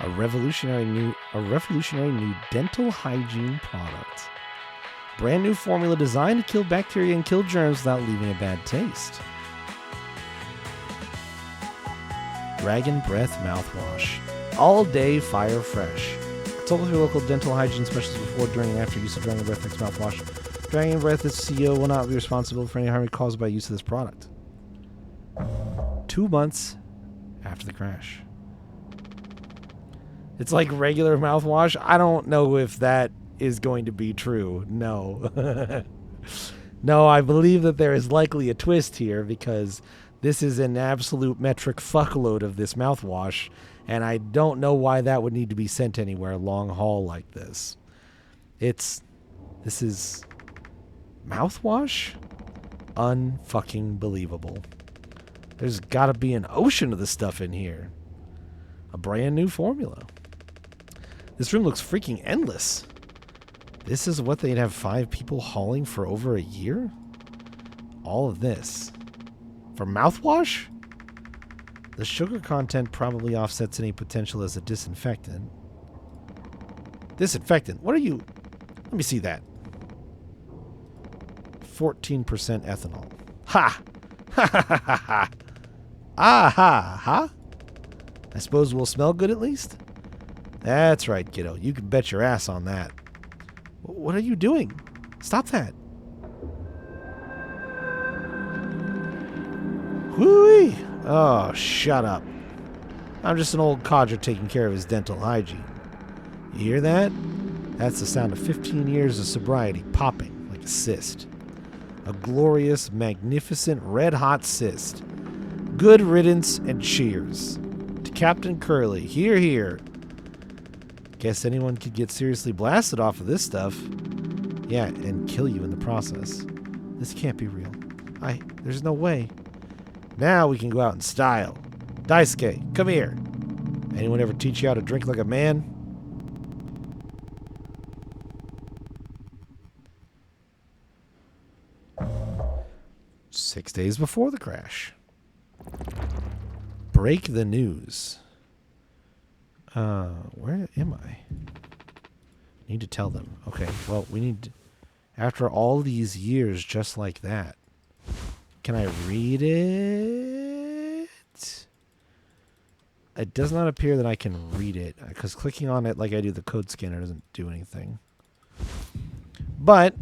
a revolutionary new dental hygiene product. Brand new formula designed to kill bacteria and kill germs without leaving a bad taste. Dragon Breath mouthwash. All day fire fresh. Consult with your local dental hygiene specialist before, during, and after use of Dragon Breath X mouthwash. Dragon Breath, its CEO, will not be responsible for any harm caused by use of this product. 2 months after the crash. It's like regular mouthwash. I don't know if that is going to be true. No. No, I believe that there is likely a twist here because this is an absolute metric fuckload of this mouthwash, and I don't know why that would need to be sent anywhere long haul like this. This is mouthwash? Unfucking believable. There's got to be an ocean of this stuff in here. A brand new formula. This room looks freaking endless. This is what they'd have 5 people hauling for over a year? All of this. For mouthwash? The sugar content probably offsets any potential as a disinfectant. Disinfectant? What are you... Let me see that. 14% ethanol. Ha! Ha ha ha ha ha! Ah ha ha! I suppose we'll smell good at least? That's right, kiddo. You can bet your ass on that. What are you doing? Stop that. Whoo-wee! Oh, shut up. I'm just an old codger taking care of his dental hygiene. You hear that? That's the sound of 15 years of sobriety popping like a cyst. A glorious, magnificent, red-hot cyst. Good riddance and cheers. To Captain Curly, hear, hear. Guess anyone could get seriously blasted off of this stuff. Yeah, and kill you in the process. This can't be real. There's no way. Now we can go out in style. Daisuke, come here. Anyone ever teach you how to drink like a man? Six days before the crash. Break the news. Where am I? Need to tell them. Okay, well, we need to, after all these years just like that. Can I read it? It does not appear that I can read it, because clicking on it like I do the code scanner doesn't do anything. But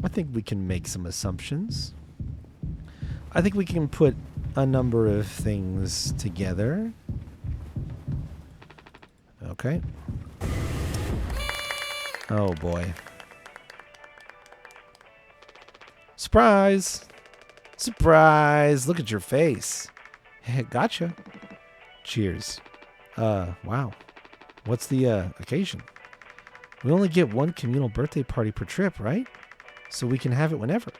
I think we can make some assumptions. I think we can put a number of things together. Okay. Oh boy. Surprise! Surprise! Look at your face. Gotcha. Cheers. Wow. What's the occasion? We only get one communal birthday party per trip, right? So we can have it whenever.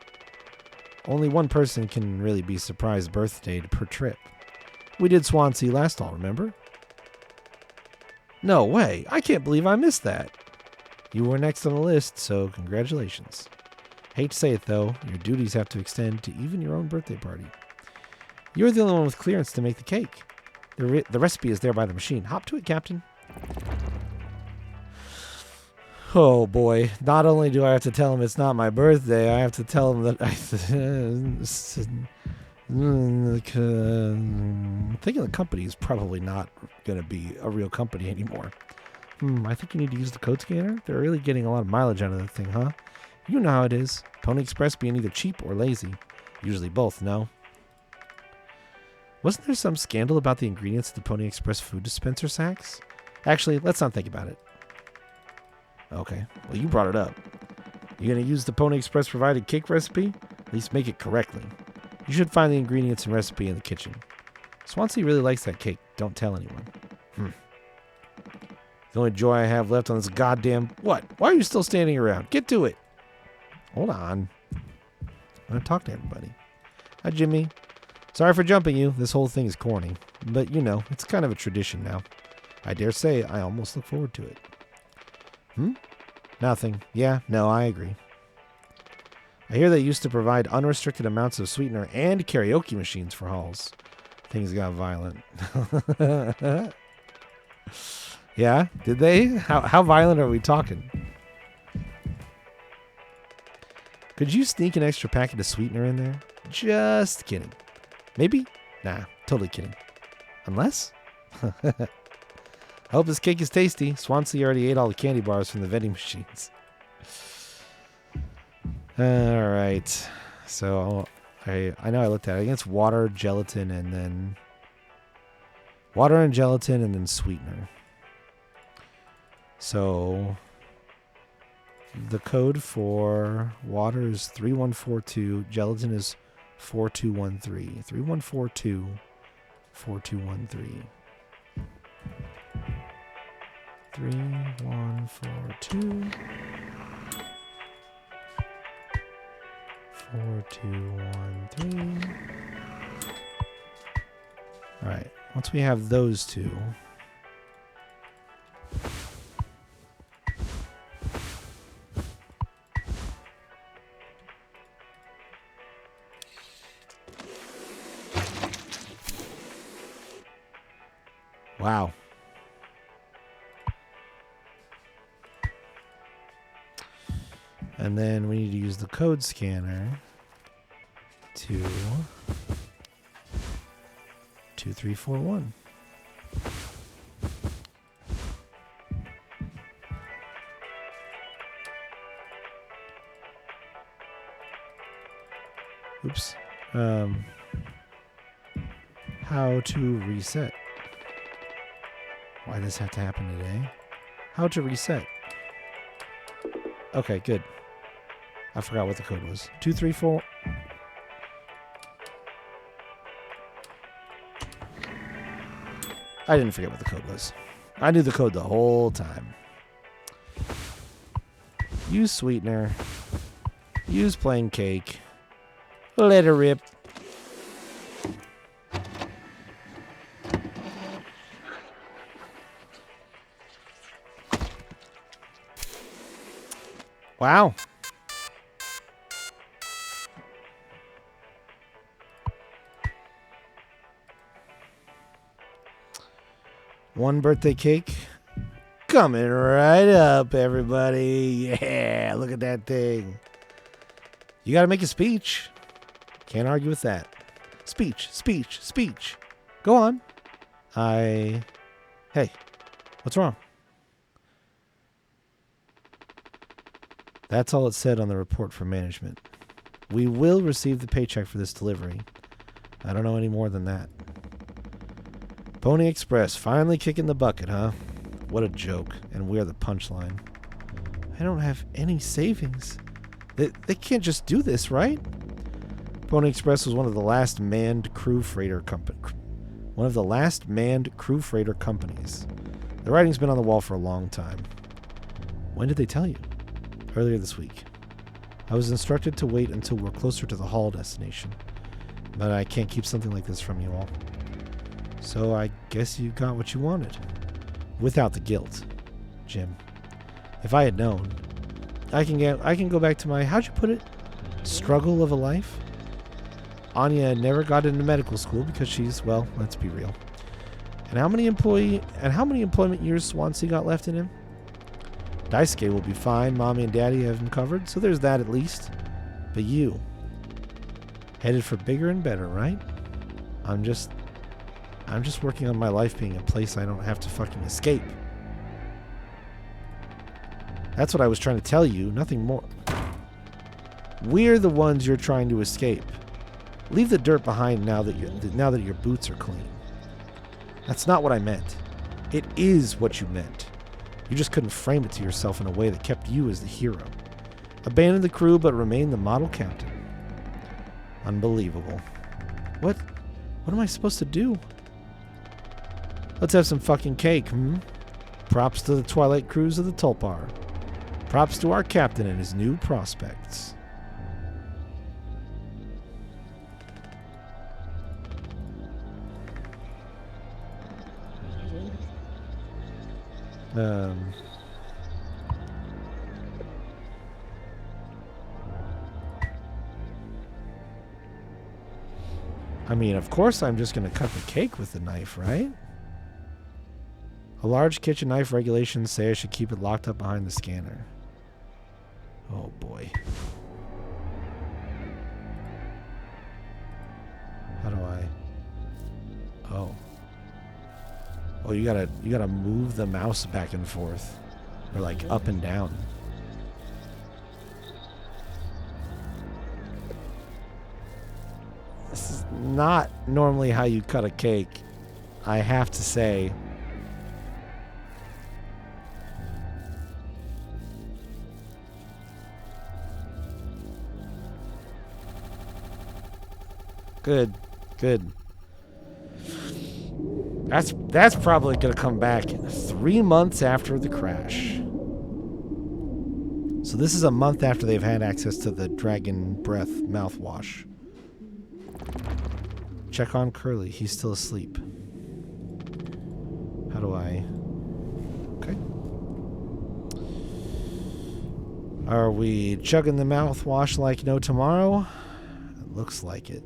Only one person can really be surprised birthday per trip. We did Swansea last fall, remember? No way. I can't believe I missed that. You were next on the list, so congratulations. Hate to say it, though, your duties have to extend to even your own birthday party. You're the only one with clearance to make the cake. The recipe is there by the machine. Hop to it, Captain. Oh, boy. Not only do I have to tell him it's not my birthday, I have to tell him that I'm thinking the company is probably not going to be a real company anymore. I think you need to use the code scanner. They're really getting a lot of mileage out of the thing, huh? You know how it is. Pony Express being either cheap or lazy. Usually both, no? Wasn't there some scandal about the ingredients of the Pony Express food dispenser sacks? Actually, let's not think about it. Okay, well, you brought it up. You gonna use the Pony Express provided cake recipe? At least make it correctly. You should find the ingredients and recipe in the kitchen. Swansea really likes that cake. Don't tell anyone. The only joy I have left on this goddamn... What? Why are you still standing around? Get to it. Hold on. I'm gonna talk to everybody. Hi, Jimmy. Sorry for jumping you. This whole thing is corny. But, you know, it's kind of a tradition now. I dare say I almost look forward to it. Nothing. Yeah, no, I agree. I hear they used to provide unrestricted amounts of sweetener and karaoke machines for halls. Things got violent. Yeah, did they? How violent are we talking? Could you sneak an extra packet of sweetener in there? Just kidding. Maybe? Nah, totally kidding. Unless? I hope this cake is tasty. Swansea already ate all the candy bars from the vending machines. All right. So I know I looked at it. I think it's water, gelatin, and then sweetener. So the code for water is 3142. Gelatin is 4213. 3142 4213. 3142 4213. All right. Once we have those two. Wow. And then we need to use the code scanner to 2341. Oops. How to reset. Why does this have to happen today? How to reset. Okay, good. I forgot what the code was. 234. I didn't forget what the code was. I knew the code the whole time. Use sweetener. Use plain cake. Let her rip. Wow. One birthday cake coming right up, everybody. Yeah, look at that thing. You got to make a speech. Can't argue with that. Speech, speech, speech. Go on. Hey, what's wrong? That's all it said on the report from management. We will receive the paycheck for this delivery. I don't know any more than that. Pony Express finally kicking the bucket, huh? What a joke. And we're the punchline. I don't have any savings. They can't just do this, right? Pony Express was one of the last manned crew freighter companies. The writing's been on the wall for a long time. When did they tell you? Earlier this week. I was instructed to wait until we're closer to the haul destination. But I can't keep something like this from you all. So I guess you got what you wanted. Without the guilt, Jim. If I had known, I can go back to my, how'd you put it? Struggle of a life? Anya never got into medical school because she's, well, let's be real. And how many employment years Swansea got left in him? Daisuke will be fine. Mommy and Daddy have him covered, so there's that at least. But you, headed for bigger and better, right? I'm just working on my life being a place I don't have to fucking escape. That's what I was trying to tell you, nothing more. We're the ones you're trying to escape. Leave the dirt behind now that your boots are clean. That's not what I meant. It is what you meant. You just couldn't frame it to yourself in a way that kept you as the hero. Abandon the crew, but remain the model captain. Unbelievable. What am I supposed to do? Let's have some fucking cake, Props to the Twilight Cruise of the Tulpar. Props to our captain and his new prospects. I mean, of course I'm just going to cut the cake with the knife, right? A large kitchen knife regulations say I should keep it locked up behind the scanner. Oh boy. How do I? Oh. Oh, you gotta move the mouse back and forth. Or like up and down. This is not normally how you cut a cake, I have to say. Good. That's probably going to come back 3 months after the crash. So this is a month after they've had access to the Dragon Breath mouthwash. Check on Curly. He's still asleep. How do I... Okay. Are we chugging the mouthwash like no tomorrow? It looks like it.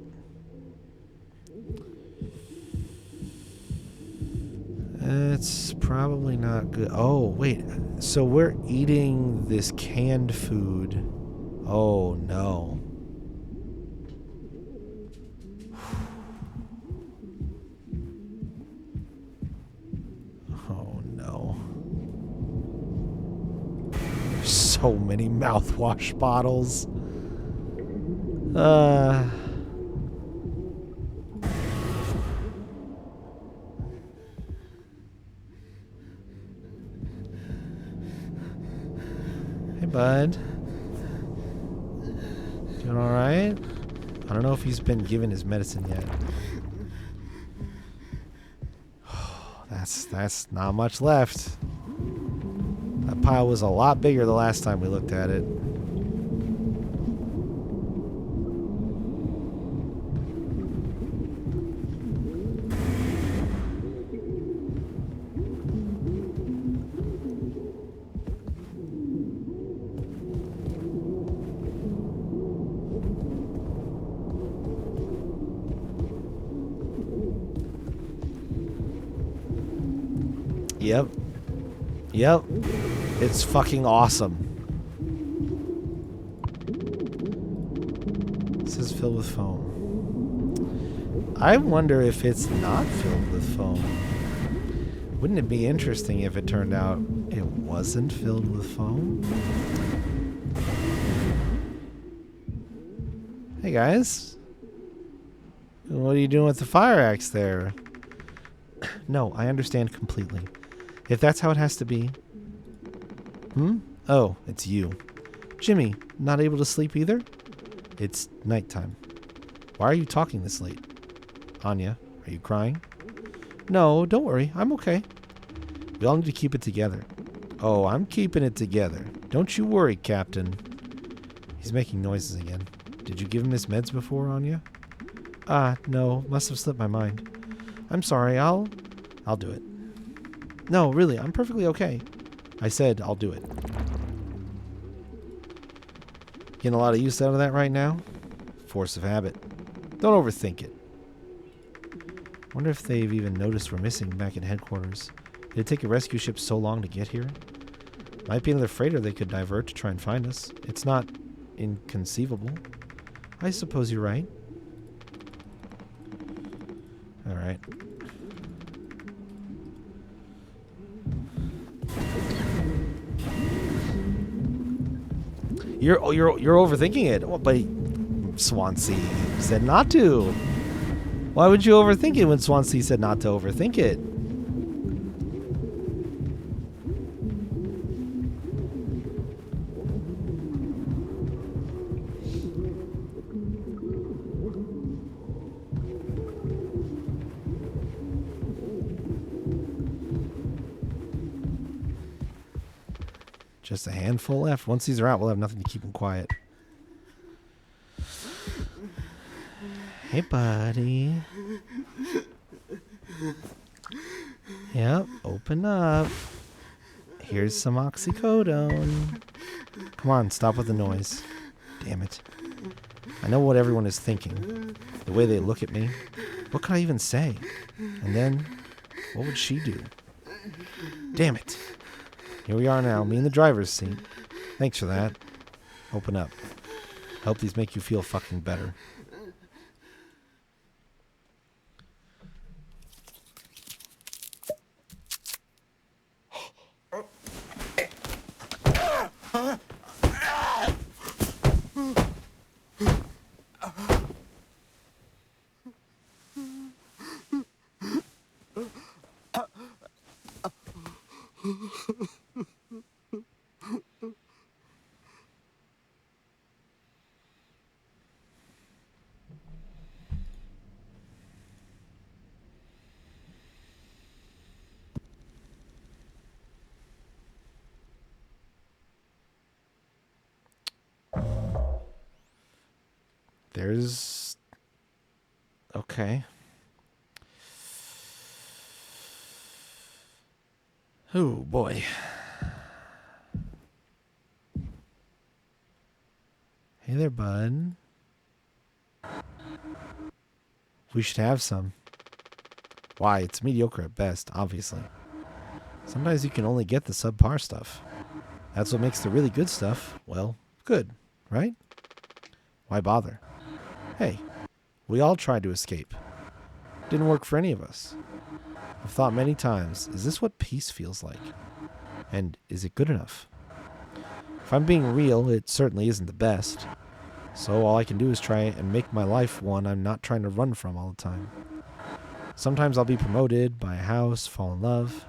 It's probably not good. Oh, wait. So we're eating this canned food. Oh, no. Oh, no. There's so many mouthwash bottles. Bud. Doing alright? I don't know if he's been given his medicine yet. That's not much left. That pile was a lot bigger the last time we looked at it. Yep. It's fucking awesome. This is filled with foam. I wonder if it's not filled with foam. Wouldn't it be interesting if it turned out it wasn't filled with foam? Hey guys. What are you doing with the fire axe there? No, I understand completely. If that's how it has to be. Oh, it's you. Jimmy, not able to sleep either? It's nighttime. Why are you talking this late? Anya, are you crying? No, don't worry. I'm okay. We all need to keep it together. Oh, I'm keeping it together. Don't you worry, Captain. He's making noises again. Did you give him his meds before, Anya? No. Must have slipped my mind. I'm sorry. I'll do it. No, really. I'm perfectly okay. I said I'll do it. Getting a lot of use out of that right now? Force of habit. Don't overthink it. Wonder if they've even noticed we're missing back at headquarters. Did it take a rescue ship so long to get here? Might be another freighter they could divert to try and find us. It's not inconceivable. I suppose you're right. Alright. You're overthinking it. Well, but Swansea said not to. Why would you overthink it when Swansea said not to overthink it? Just a handful left. Once these are out, we'll have nothing to keep them quiet. Hey, buddy. Yep, open up. Here's some oxycodone. Come on, stop with the noise. Damn it. I know what everyone is thinking. The way they look at me. What could I even say? And then, what would she do? Damn it. Here we are now, me in the driver's seat. Thanks for that. Open up. Hope these make you feel fucking better. There's... Okay. Oh, boy. Hey there, bud. We should have some. Why? It's mediocre at best, obviously. Sometimes you can only get the subpar stuff. That's what makes the really good stuff, well, good, right? Why bother? Hey, we all tried to escape. Didn't work for any of us. I've thought many times, is this what peace feels like? And is it good enough? If I'm being real, it certainly isn't the best. So all I can do is try and make my life one I'm not trying to run from all the time. Sometimes I'll be promoted, buy a house, fall in love.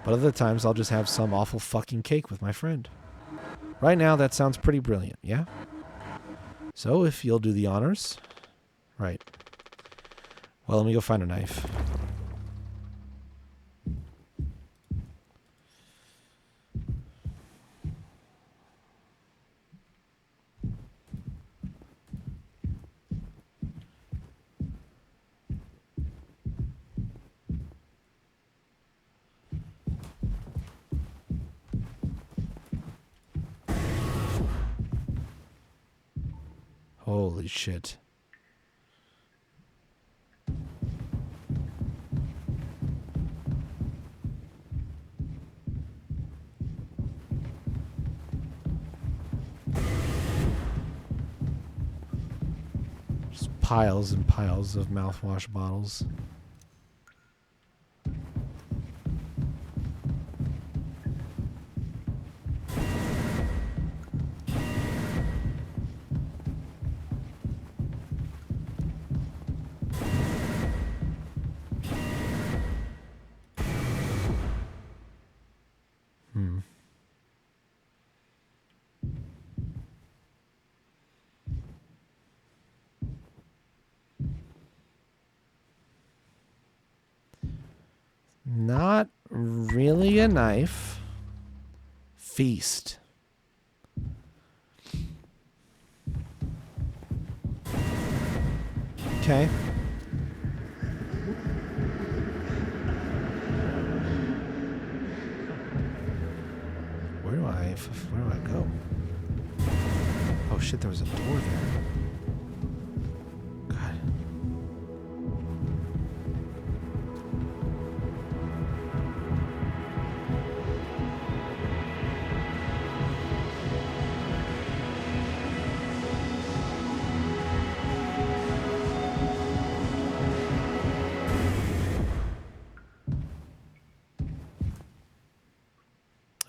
But other times I'll just have some awful fucking cake with my friend. Right now that sounds pretty brilliant, yeah? So if you'll do the honors. Right. Well, let me go find a knife. Holy shit. Just piles and piles of mouthwash bottles. Not really a knife. Feast. Okay. Where do I go? Oh shit, there was a door there. God.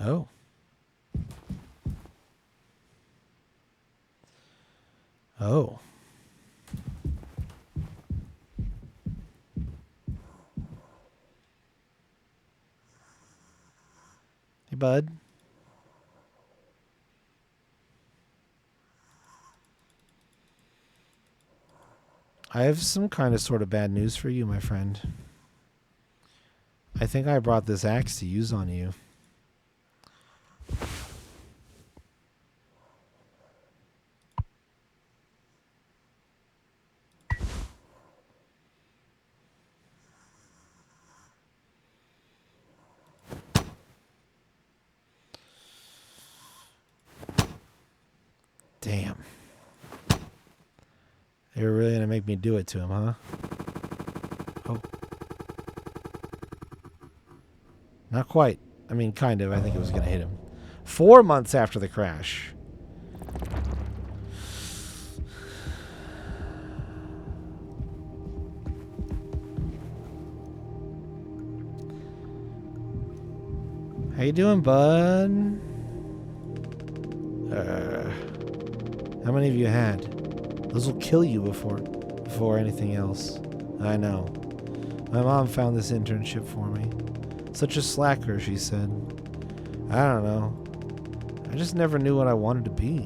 Oh. Oh. Hey, bud. I have some kind of sort of bad news for you, my friend. I think I brought this axe to use on you. Damn. They were really going to make me do it to him, huh? Oh. Not quite. I mean, kind of. I think it was going to hit him. 4 months after the crash. How you doing, bud? How many have you had? Those will kill you before anything else. I know. My mom found this internship for me. Such a slacker, she said. I don't know. I just never knew what I wanted to be.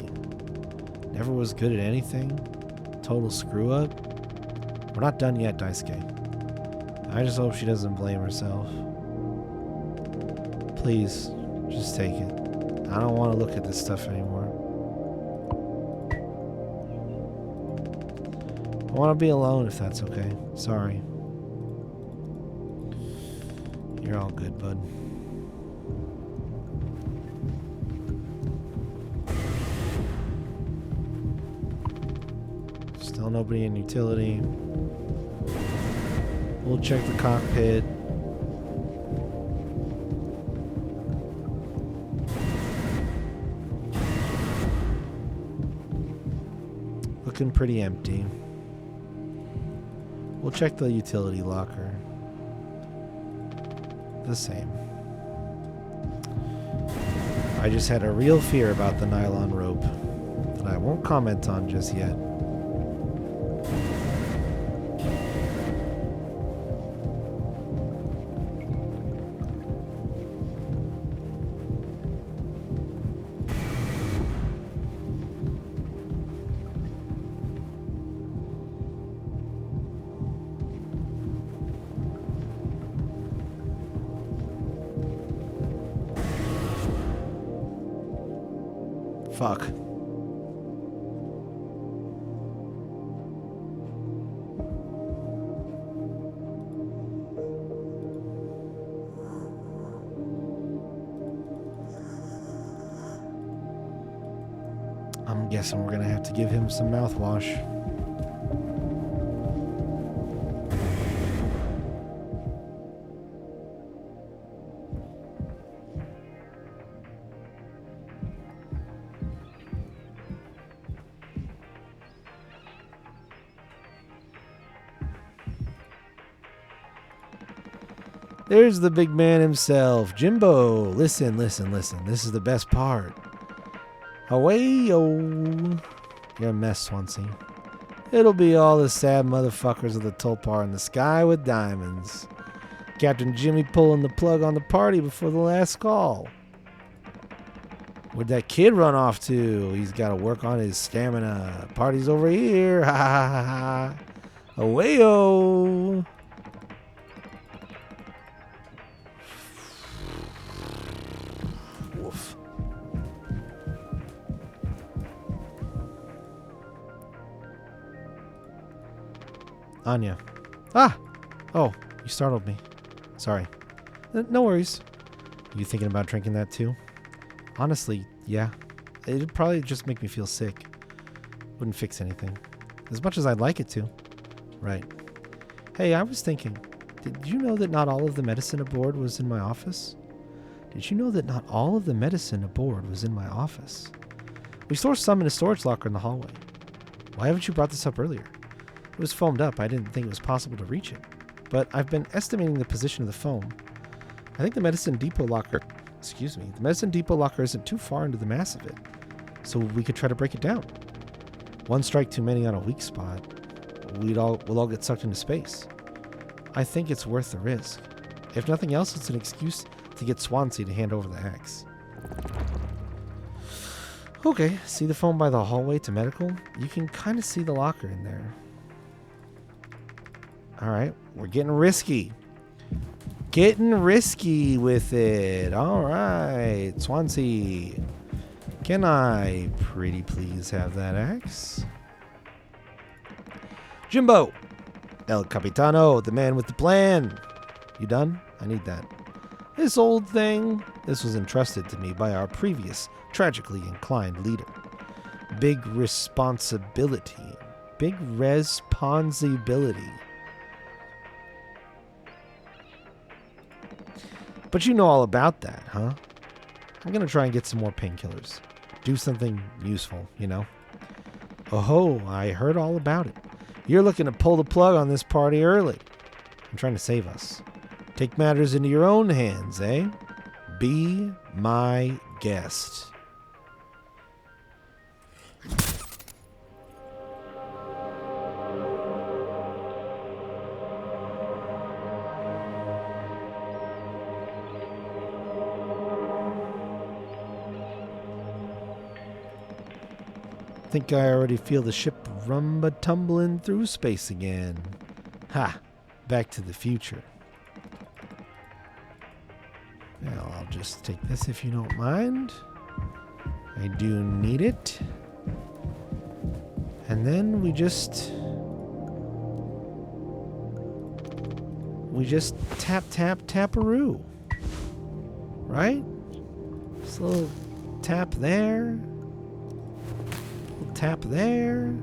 Never was good at anything. Total screw up. We're not done yet, Daisuke. I just hope she doesn't blame herself. Please, just take it. I don't want to look at this stuff anymore. I want to be alone if that's okay. Sorry. You're all good, bud. Still nobody in utility. We'll check the cockpit. Looking pretty empty. We'll check the utility locker. The same. I just had a real fear about the nylon rope that I won't comment on just yet. Fuck. I'm guessing we're gonna have to give him some mouthwash. There's the big man himself, Jimbo. Listen, listen, listen. This is the best part. Away-yo. You're a mess, Swansea. It'll be all the sad motherfuckers of the Tulpar in the sky with diamonds. Captain Jimmy pulling the plug on the party before the last call. Where'd that kid run off to? He's got to work on his stamina. Party's over here. Ha ha ha ha. Away-yo. Anya. Ah! Oh, you startled me. Sorry. No worries. You thinking about drinking that too? Honestly, yeah. It'd probably just make me feel sick. Wouldn't fix anything. As much as I'd like it to. Right. Hey, I was thinking, did you know that not all of the medicine aboard was in my office? Did you know that not all of the medicine aboard was in my office? We store some in a storage locker in the hallway. Why haven't you brought this up earlier? It was foamed up. I didn't think it was possible to reach it. But I've been estimating the position of the foam. I think the medicine depot locker isn't too far into the mass of it. So we could try to break it down. One strike too many on a weak spot. We'll all get sucked into space. I think it's worth the risk. If nothing else, it's an excuse to get Swansea to hand over the axe. Okay, see the phone by the hallway to medical? You can kind of see the locker in there. Alright, we're getting risky. Getting risky with it. Alright, Swansea. Can I pretty please have that axe? Jimbo! El Capitano, the man with the plan. You done? I need that. This old thing, this was entrusted to me by our previous tragically inclined leader. Big responsibility. Big responsibility. But you know all about that, huh? I'm gonna try and get some more painkillers. Do something useful, you know? Oh, I heard all about it. You're looking to pull the plug on this party early. I'm trying to save us. Take matters into your own hands, eh? Be my guest. Think I already feel the ship rumba-tumbling through space again. Ha! Back to the future. Well, I'll just take this if you don't mind. I do need it. And then we just taparoo. Right? Just a little tap there. Tap there.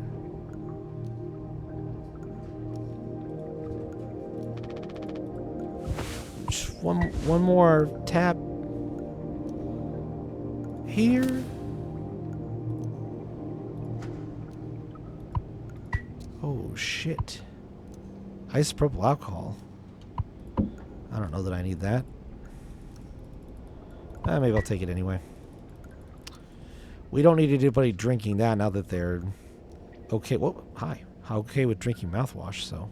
Just one more tap here. Oh shit. Isopropyl alcohol. I don't know that I need that. Maybe I'll take it anyway. We don't need anybody drinking that now that they're okay. Well, hi. Okay with drinking mouthwash, so.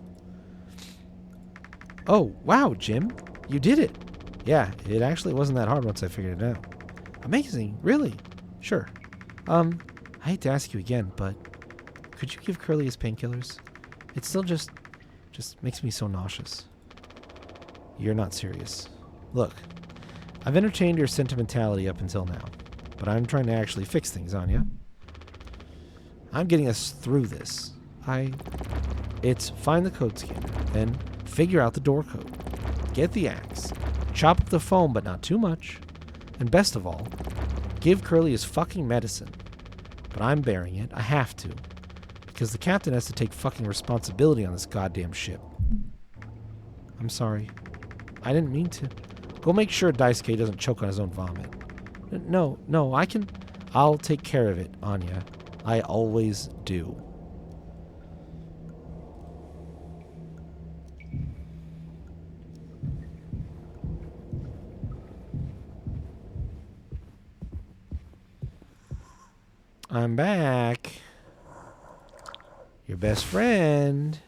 Oh, wow, Jim. You did it. Yeah, it actually wasn't that hard once I figured it out. Amazing. Really? Sure. I hate to ask you again, but could you give Curly his painkillers? It still just makes me so nauseous. You're not serious. Look, I've entertained your sentimentality up until now. But I'm trying to actually fix things, Anya. I'm getting us through this. It's find the code scanner, then figure out the door code. Get the axe. Chop up the foam, but not too much. And best of all, give Curly his fucking medicine. But I'm bearing it. I have to. Because the captain has to take fucking responsibility on this goddamn ship. I'm sorry. I didn't mean to. Go make sure Daisuke doesn't choke on his own vomit. No, I'll take care of it, Anya. I always do. I'm back. Your best friend.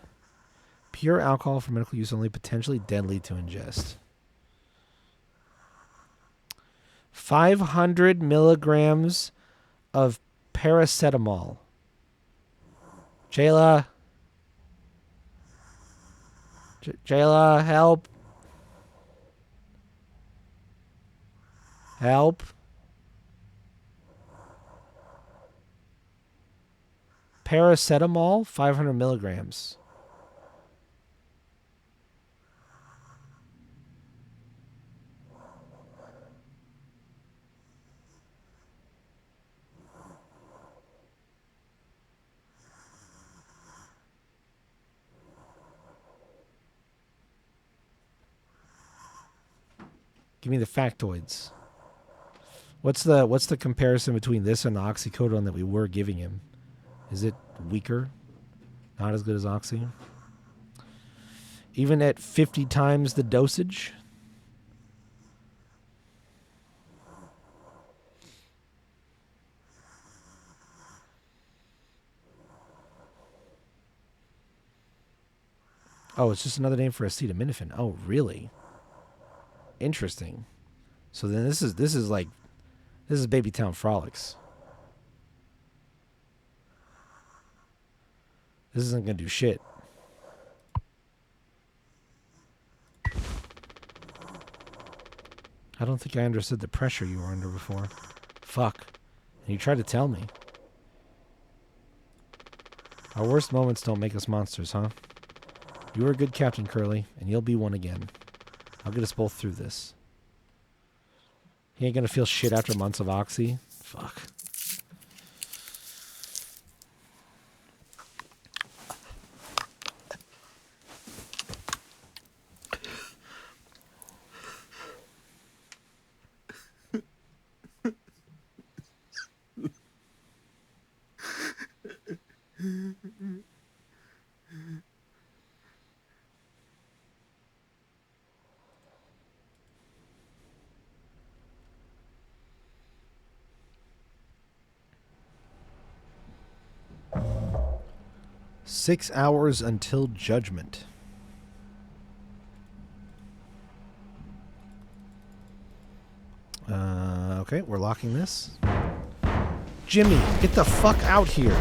Pure alcohol for medical use only, potentially deadly to ingest. 500 milligrams of paracetamol. Jayla. Jayla, help. Help. Paracetamol, 500 milligrams. Give me the factoids. What's the comparison between this and the oxycodone that we were giving him? Is it weaker? Not as good as oxy? Even at 50 times the dosage? Oh, it's just another name for acetaminophen. Oh, really? Interesting. So then this is Babytown Frolics. This isn't gonna do shit. I don't think I understood the pressure you were under before. Fuck. And you tried to tell me. Our worst moments don't make us monsters, huh? You were a good captain, Curly, and you'll be one again. I'll get us both through this. He ain't gonna feel shit after months of oxy. Fuck. Six hours until judgment. Okay, we're locking this. Jimmy, get the fuck out here.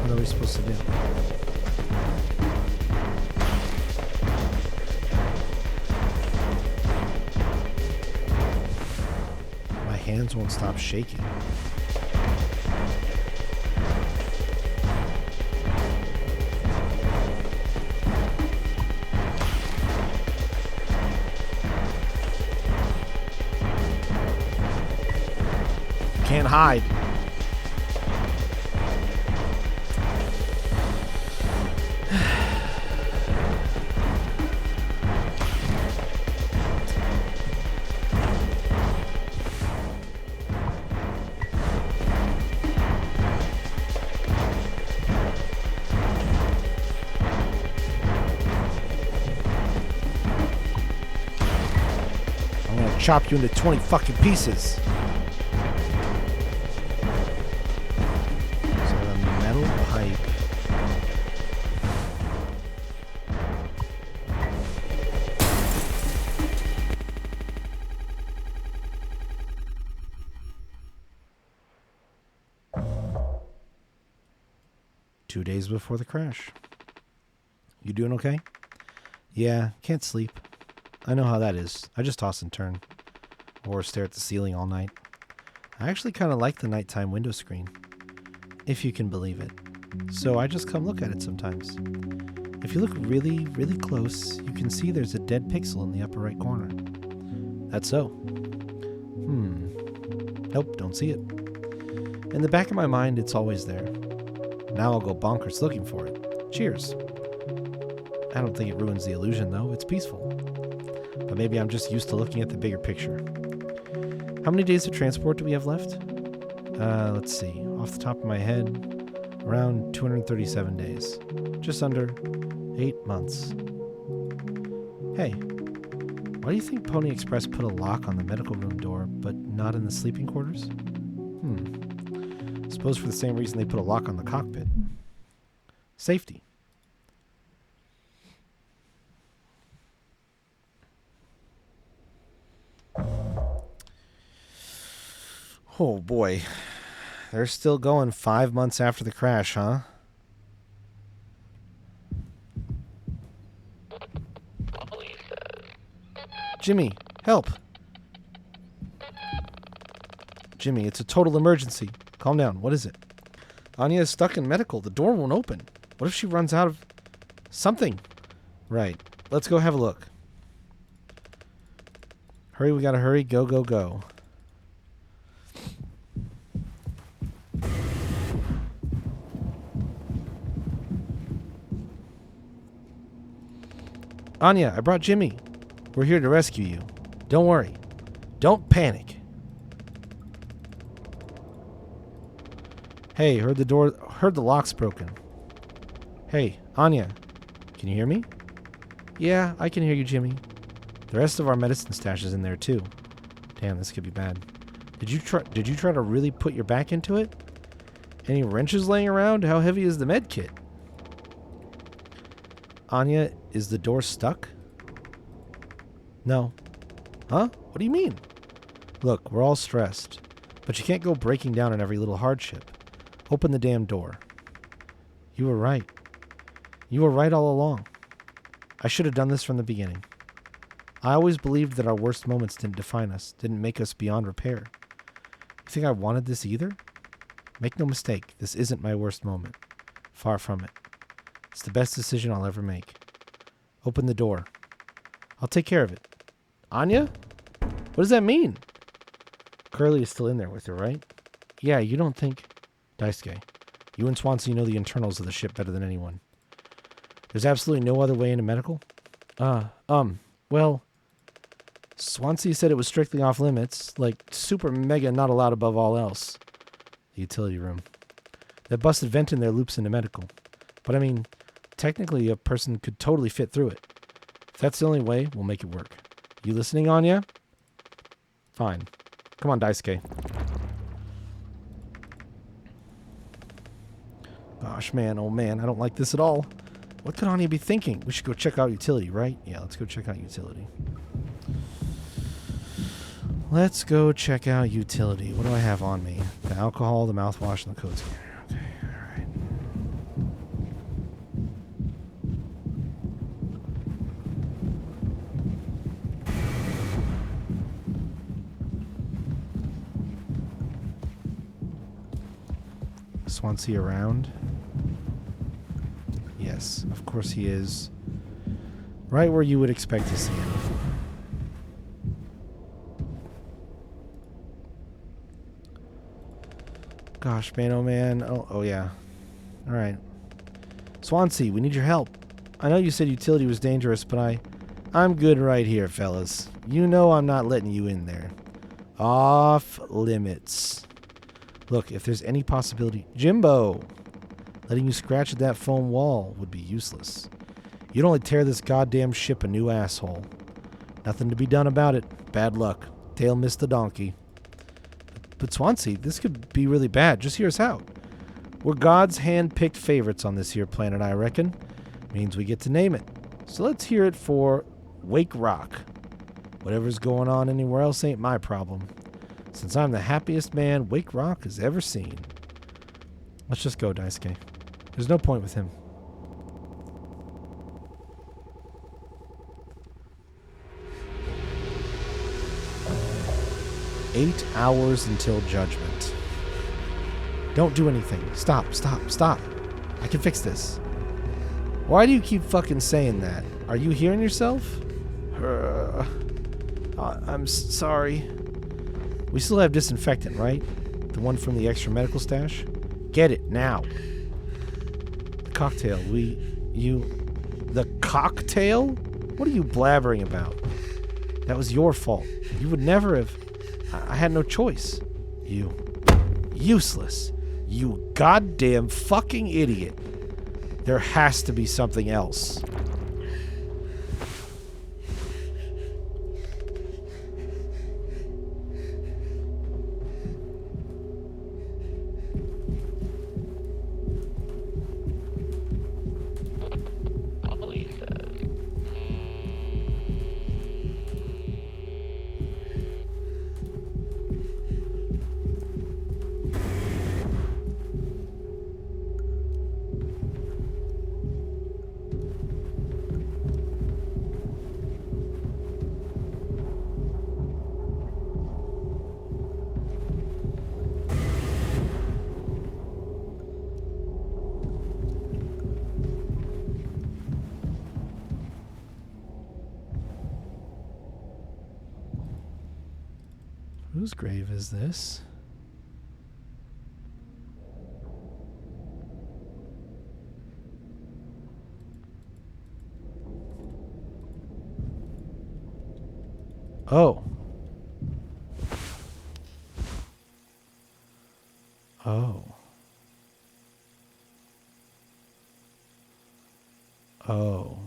What are we supposed to do? My hands won't stop shaking. Can't hide. I'm gonna chop you into 20 fucking pieces. Pipe. 2 days before the crash. You doing okay? Yeah, can't sleep. I know how that is. I just toss and turn. Or stare at the ceiling all night. I actually kind of like the nighttime window screen. If you can believe it. So I just come look at it sometimes. If you look really, really close, you can see there's a dead pixel in the upper right corner. That's so. Nope, don't see it. In the back of my mind, it's always there. Now I'll go bonkers looking for it. Cheers. I don't think it ruins the illusion, though. It's peaceful. But maybe I'm just used to looking at the bigger picture. How many days of transport do we have left? Let's see. Off the top of my head, around 237 days. Just under 8 months. Hey, why do you think Pony Express put a lock on the medical room door, but not in the sleeping quarters? Suppose for the same reason they put a lock on the cockpit. Safety. Oh boy. They're still going 5 months after the crash, huh? Jimmy, help! Jimmy, it's a total emergency. Calm down. What is it? Anya is stuck in medical. The door won't open. What if she runs out of something? Right. Let's go have a look. Hurry, we gotta hurry. Go, go, go. Anya, I brought Jimmy. We're here to rescue you. Don't worry. Don't panic. Hey, heard the lock's broken. Hey, Anya, can you hear me? Yeah, I can hear you, Jimmy. The rest of our medicine stash is in there too. Damn, this could be bad. Did you try to really put your back into it? Any wrenches laying around? How heavy is the med kit? Anya, is the door stuck? No. Huh? What do you mean? Look, we're all stressed, but you can't go breaking down on every little hardship. Open the damn door. You were right. You were right all along. I should have done this from the beginning. I always believed that our worst moments didn't define us, didn't make us beyond repair. You think I wanted this either? Make no mistake, this isn't my worst moment. Far from it. It's the best decision I'll ever make. Open the door. I'll take care of it. Anya? What does that mean? Curly is still in there with her, right? Yeah, you don't think... Daisuke, you and Swansea know the internals of the ship better than anyone. There's absolutely no other way into medical? Well... Swansea said it was strictly off limits, like super mega not allowed above all else. The utility room. That busted vent in there loops into medical. But I mean, technically a person could totally fit through it. If that's the only way, we'll make it work. You listening, Anya? Fine. Come on, Daisuke. Gosh, man, oh man, I don't like this at all. What could Anya be thinking? We should go check out utility, right? Yeah, let's go check out utility. Let's go check out utility. What do I have on me? The alcohol, the mouthwash, and the coat scanner. Okay, alright. Swansea around? Yes, of course he is. Right where you would expect to see him. Gosh, man, oh man. Oh yeah. Alright. Swansea, we need your help. I know you said utility was dangerous, but I'm good right here, fellas. You know I'm not letting you in there. Off limits. Look, if there's any possibility... Jimbo! Letting you scratch at that foam wall would be useless. You'd only tear this goddamn ship a new asshole. Nothing to be done about it. Bad luck. Tail missed the donkey. But Swansea, this could be really bad. Just hear us out. We're God's hand-picked favorites on this here planet, I reckon. Means we get to name it. So let's hear it for Wake Rock. Whatever's going on anywhere else ain't my problem. Since I'm the happiest man Wake Rock has ever seen. Let's just go, Daisuke. There's no point with him. "8 hours until judgment. Don't do anything. Stop. I can fix this. Why do you keep fucking saying that? Are you hearing yourself? I'm sorry. We still have disinfectant, right? The one from the extra medical stash? Get it, now. The cocktail, The cocktail? What are you blabbering about? That was your fault. You would never have... I had no choice. You. Useless. You goddamn fucking idiot. There has to be something else. Whose grave is this? Oh. Oh. Oh.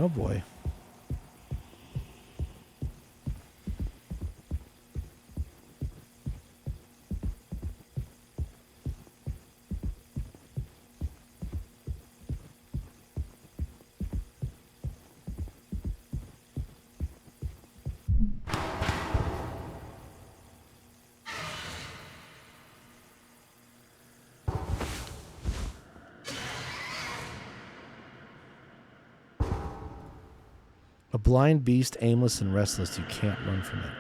Oh boy. A blind beast, aimless and restless, you can't run from it.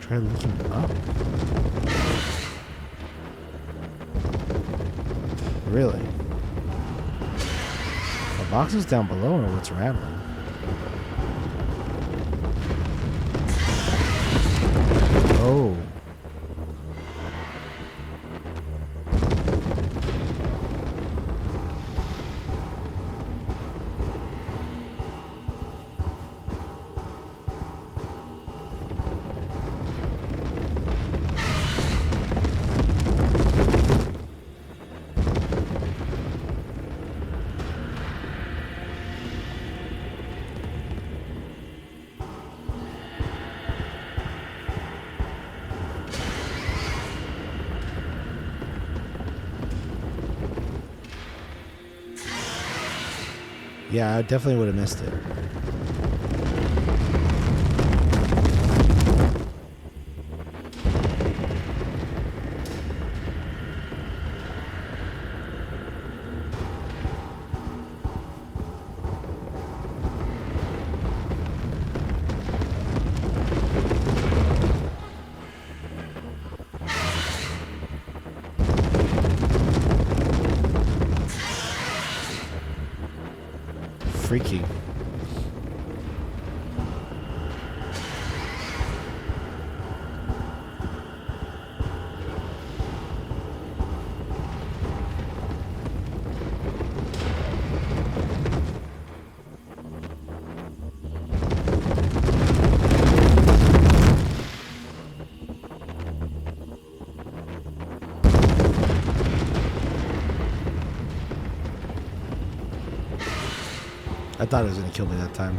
Try looking up. Really? The boxes down below are what's rattling. Oh. Yeah, I definitely would have missed it. Freaky. I thought it was going to kill me that time.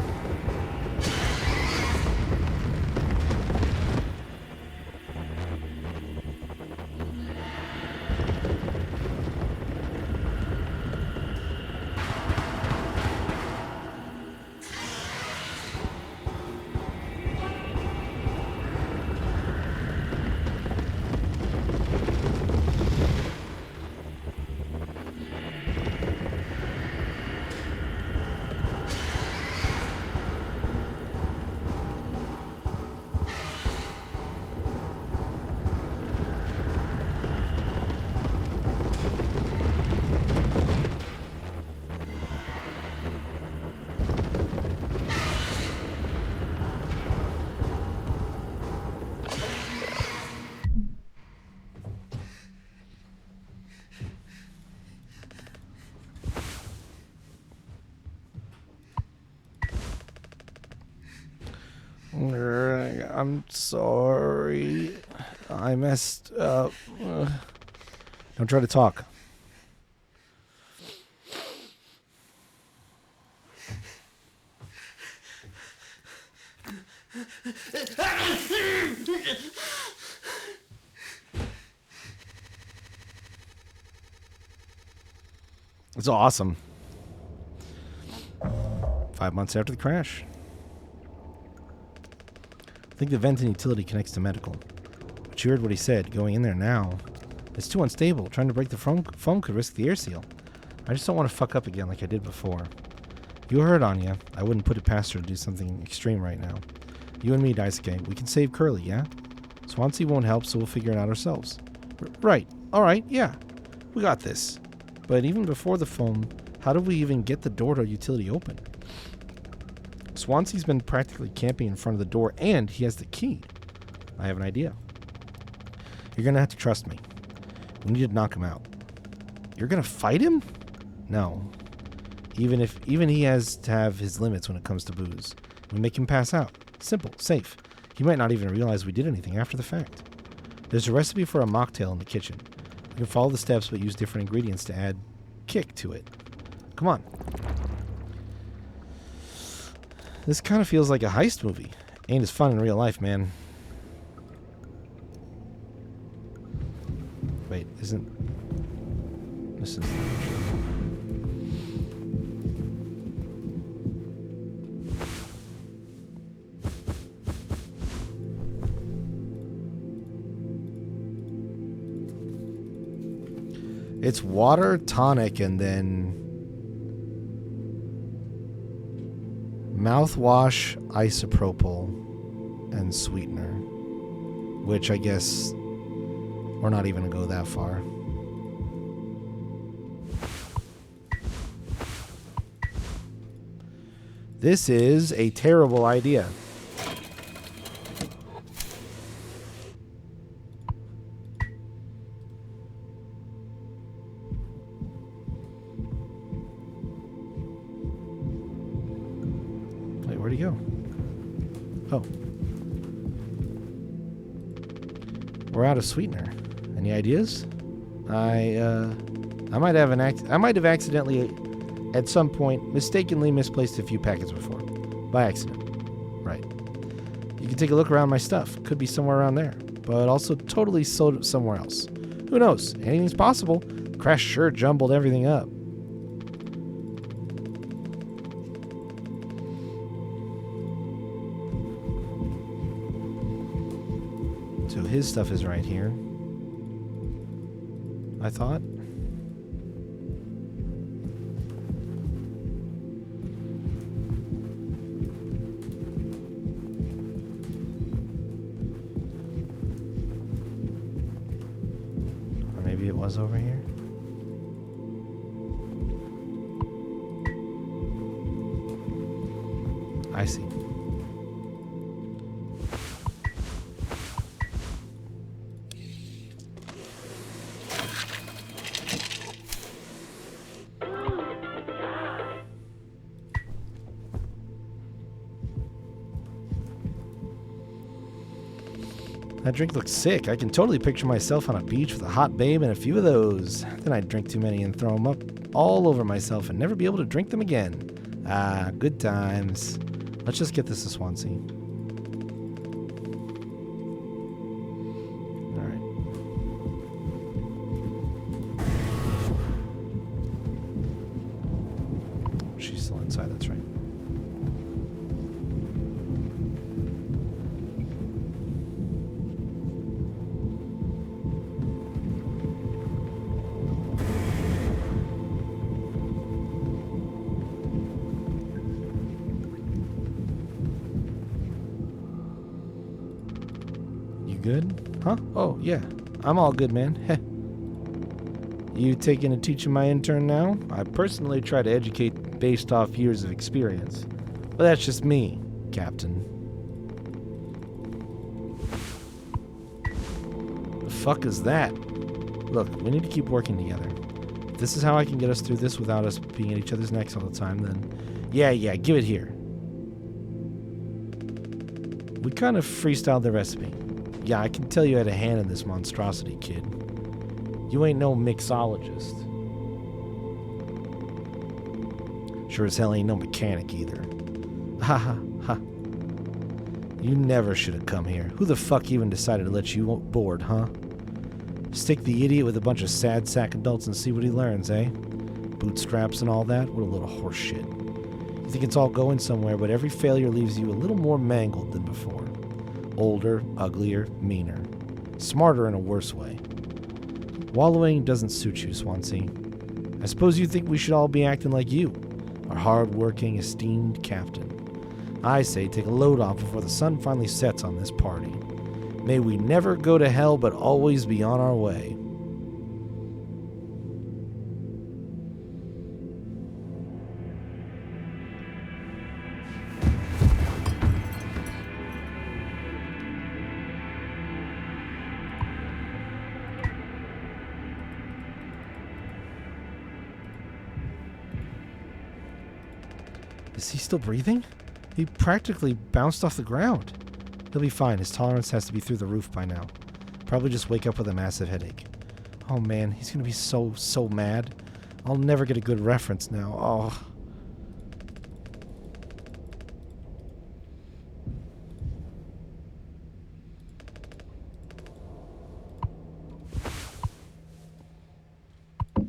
I'm sorry. I messed up. Don't try to talk. It's awesome. 5 months after the crash. I think the vent and utility connects to medical. But you heard what he said. Going in there now. It's too unstable. Trying to break the foam could risk the air seal. I just don't want to fuck up again like I did before. You heard Anya. I wouldn't put it past her to do something extreme right now. You and me, Daisuke. We can save Curly, yeah? Swansea won't help, so we'll figure it out ourselves. Right. Alright, yeah. We got this. But even before the foam, how do we even get the door to utility open? Swansea's been practically camping in front of the door, and he has the key. I have an idea. You're gonna have to trust me. We need to knock him out. You're gonna fight him? No. Even he has to have his limits when it comes to booze. We make him pass out. Simple, safe. He might not even realize we did anything after the fact. There's a recipe for a mocktail in the kitchen. We can follow the steps but use different ingredients to add kick to it. Come on. This kind of feels like a heist movie. Ain't as fun in real life, man. Wait, isn't... This is... It's water, tonic, and then... mouthwash, isopropyl, and sweetener. Which I guess we're not even going to go that far. This is a terrible idea. Where'd he go? Oh. We're out of sweetener. Any ideas? I might have accidentally at some point mistakenly misplaced a few packets before. By accident. Right. You can take a look around my stuff. Could be somewhere around there. But also totally sold somewhere else. Who knows? Anything's possible. Crash sure jumbled everything up. So his stuff is right here. I thought. Or maybe it was over here. I see. That drink looks sick. I can totally picture myself on a beach with a hot babe and a few of those. Then I'd drink too many and throw them up all over myself and never be able to drink them again. Ah, good times. Let's just get this to Swansea. Alright. She's still inside, that's right. Good? Huh? Oh, yeah. I'm all good, man. Heh. You taking and teaching my intern now? I personally try to educate based off years of experience. But that's just me, Captain. The fuck is that? Look, we need to keep working together. If this is how I can get us through this without us being at each other's necks all the time, then... Yeah, give it here. We kind of freestyled the recipe. Yeah, I can tell you had a hand in this monstrosity, kid. You ain't no mixologist. Sure as hell ain't no mechanic either. Ha ha ha. You never should have come here. Who the fuck even decided to let you board, huh? Stick the idiot with a bunch of sad sack adults and see what he learns, eh? Bootstraps and all that? What a little horse shit. You think it's all going somewhere, but every failure leaves you a little more mangled than before. Older, uglier, meaner. Smarter in a worse way. Wallowing doesn't suit you, Swansea. I suppose you think we should all be acting like you, our hard-working, esteemed captain. I say take a load off before the sun finally sets on this party. May we never go to hell, but always be on our way. Is he still breathing? He practically bounced off the ground. He'll be fine. His tolerance has to be through the roof by now. Probably just wake up with a massive headache. Oh man, he's gonna be so mad. I'll never get a good reference now. Oh.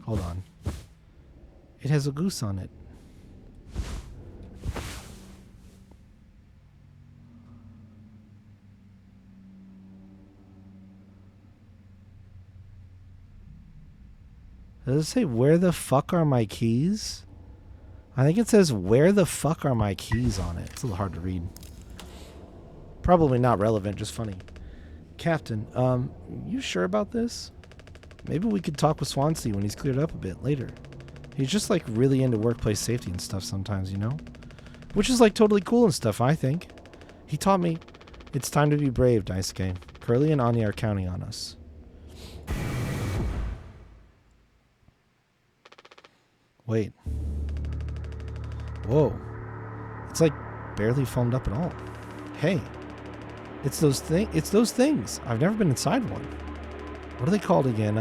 Hold on. It has a goose on it. Does it say, where the fuck are my keys? I think it says, where the fuck are my keys on it. It's a little hard to read. Probably not relevant, just funny. Captain, you sure about this? Maybe we could talk with Swansea when he's cleared up a bit later. He's just like really into workplace safety and stuff sometimes, you know? Which is like totally cool and stuff, I think. He taught me, it's time to be brave, Daisuke. Curly and Anya are counting on us. Wait. Whoa. It's like barely foamed up at all. Hey. It's those things. I've never been inside one. What are they called again?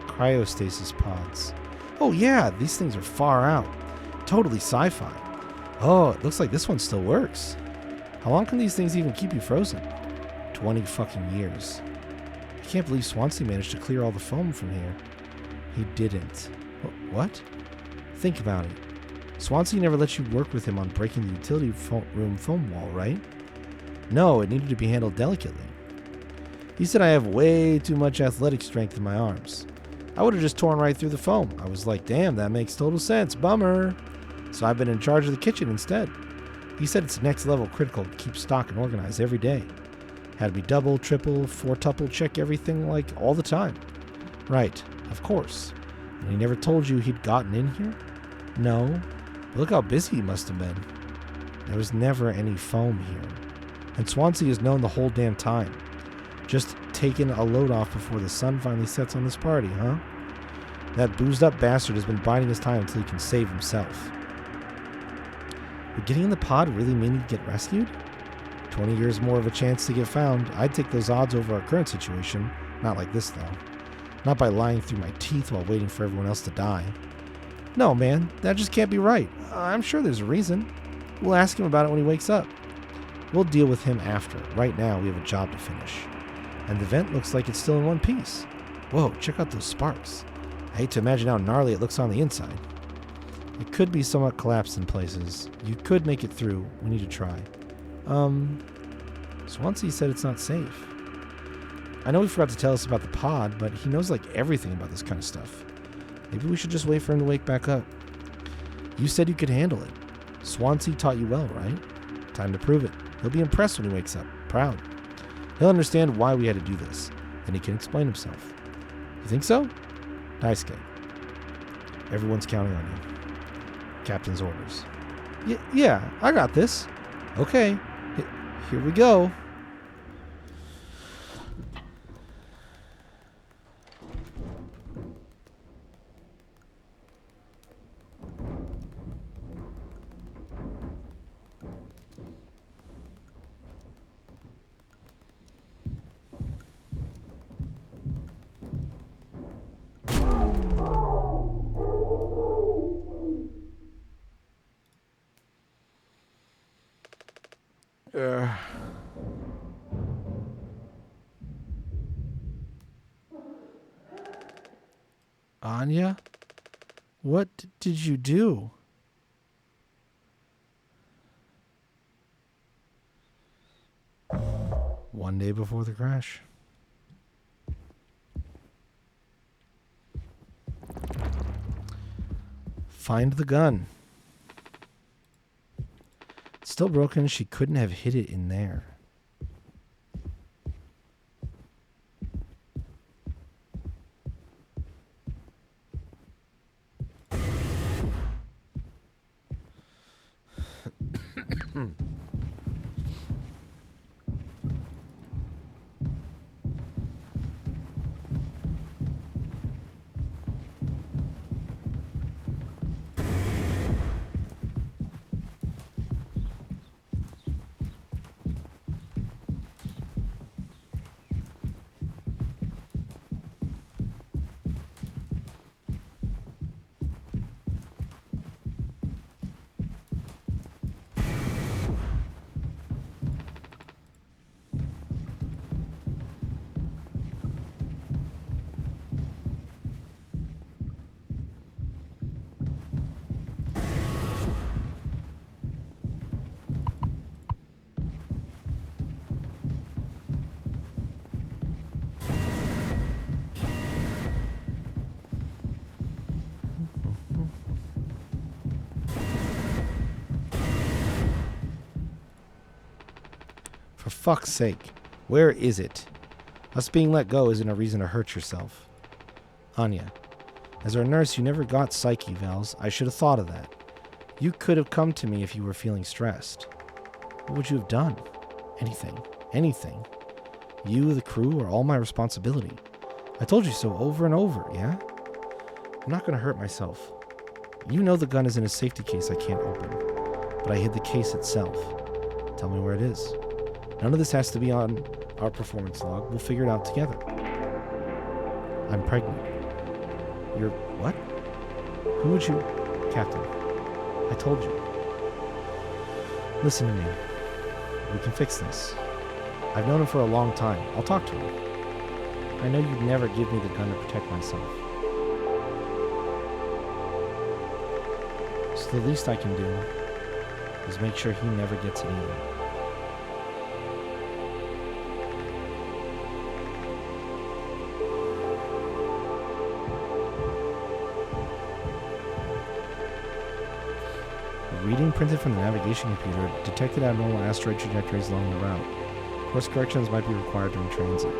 Cryostasis pods. Oh yeah, these things are far out. Totally sci-fi. Oh, it looks like this one still works. How long can these things even keep you frozen? 20 fucking years. I can't believe Swansea managed to clear all the foam from here. He didn't. What? Think about it. Swansea never let you work with him on breaking the utility room foam wall, right? No, it needed to be handled delicately. He said I have way too much athletic strength in my arms. I would have just torn right through the foam. I was like, damn, that makes total sense. Bummer. So I've been in charge of the kitchen instead. He said it's next level critical to keep stock and organize every day. Had me double, triple, four-tuple check everything like all the time. Right, of course. And he never told you he'd gotten in here? No. But look how busy he must have been. There was never any foam here. And Swansea is known the whole damn time. Just taking a load off before the sun finally sets on this party, huh? That boozed up bastard has been biding his time until he can save himself. Would getting in the pod really mean he'd get rescued? 20 years more of a chance to get found. I'd take those odds over our current situation. Not like this, though. Not by lying through my teeth while waiting for everyone else to die. No, man, that just can't be right. I'm sure there's a reason. We'll ask him about it when he wakes up. We'll deal with him after. Right now, we have a job to finish. And the vent looks like it's still in one piece. Whoa, check out those sparks. I hate to imagine how gnarly it looks on the inside. It could be somewhat collapsed in places. You could make it through. We need to try. Swansea said it's not safe. I know he forgot to tell us about the pod, but he knows like everything about this kind of stuff. Maybe we should just wait for him to wake back up. You said you could handle it. Swansea taught you well, right? Time to prove it. He'll be impressed when he wakes up. Proud. He'll understand why we had to do this. Then he can explain himself. You think so? Nice guy. Everyone's counting on you. Captain's orders. Yeah, I got this. Okay, here we go. Anya? What did you do? One day before the crash. Find the gun. It's still broken. She couldn't have hid it in there. For fuck's sake, where is it? Us being let go isn't a reason to hurt yourself. Anya, as our nurse, you never got psych evals. I should have thought of that. You could have come to me if you were feeling stressed. What would you have done? Anything. Anything. You, the crew, are all my responsibility. I told you so over and over, yeah? I'm not going to hurt myself. You know the gun is in a safety case I can't open, but I hid the case itself. Tell me where it is. None of this has to be on our performance log. We'll figure it out together. I'm pregnant. You're what? Who would you... Captain, I told you. Listen to me. We can fix this. I've known him for a long time. I'll talk to him. I know you'd never give me the gun to protect myself. So the least I can do is make sure he never gets it either. reading printed from the navigation computer detected abnormal asteroid trajectories along the route. Course corrections might be required during transit.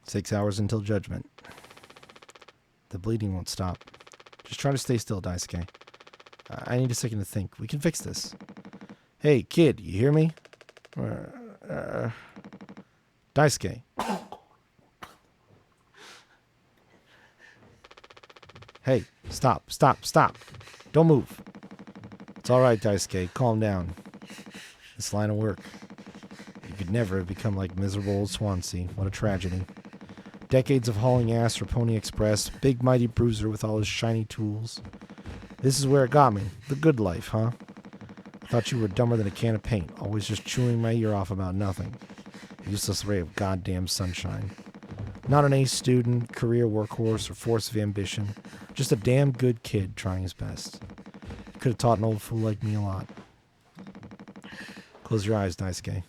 "6 hours until judgment. The bleeding won't stop. Just try to stay still, Daisuke. I need a second to think. We can fix this. Hey, kid, you hear me? Daisuke. Hey, stop. Don't move. It's alright, Daisuke. Calm down. This line of work. You could never have become like miserable old Swansea. What a tragedy. Decades of hauling ass for Pony Express. Big mighty bruiser with all his shiny tools. This is where it got me. The good life, huh? I thought you were dumber than a can of paint. Always just chewing my ear off about nothing. Useless ray of goddamn sunshine. Not an ace student, career workhorse, or force of ambition. Just a damn good kid trying his best. Could have taught an old fool like me a lot. Close your eyes, Daisuke.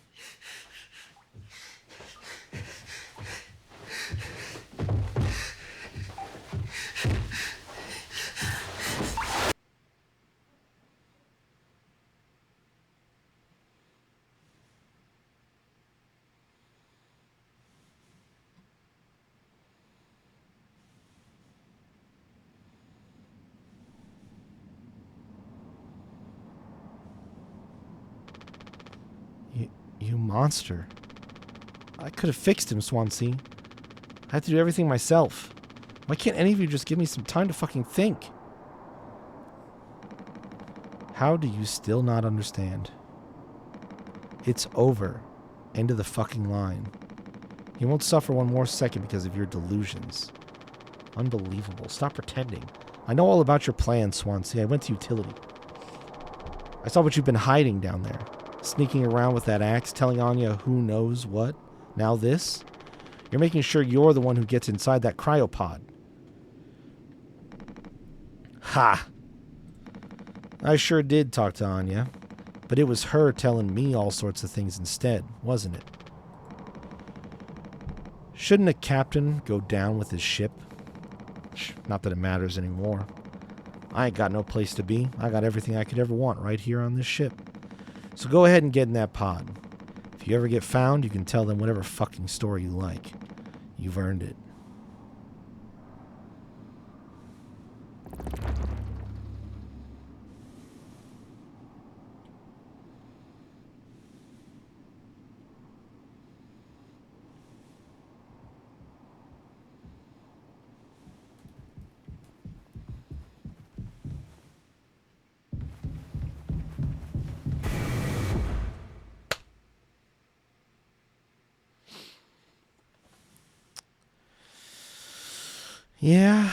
You monster. I could have fixed him, Swansea. I had to do everything myself. Why can't any of you just give me some time to fucking think? How do you still not understand? It's over. End of the fucking line. You won't suffer one more second because of your delusions. Unbelievable. Stop pretending. I know all about your plans, Swansea. I went to utility. I saw what you've been hiding down there. Sneaking around with that axe, telling Anya who knows what. Now this? You're making sure you're the one who gets inside that cryopod. Ha! I sure did talk to Anya. But it was her telling me all sorts of things instead, wasn't it? Shouldn't a captain go down with his ship? Not that it matters anymore. I ain't got no place to be. I got everything I could ever want right here on this ship. So go ahead and get in that pod. If you ever get found, you can tell them whatever fucking story you like. You've earned it. Yeah.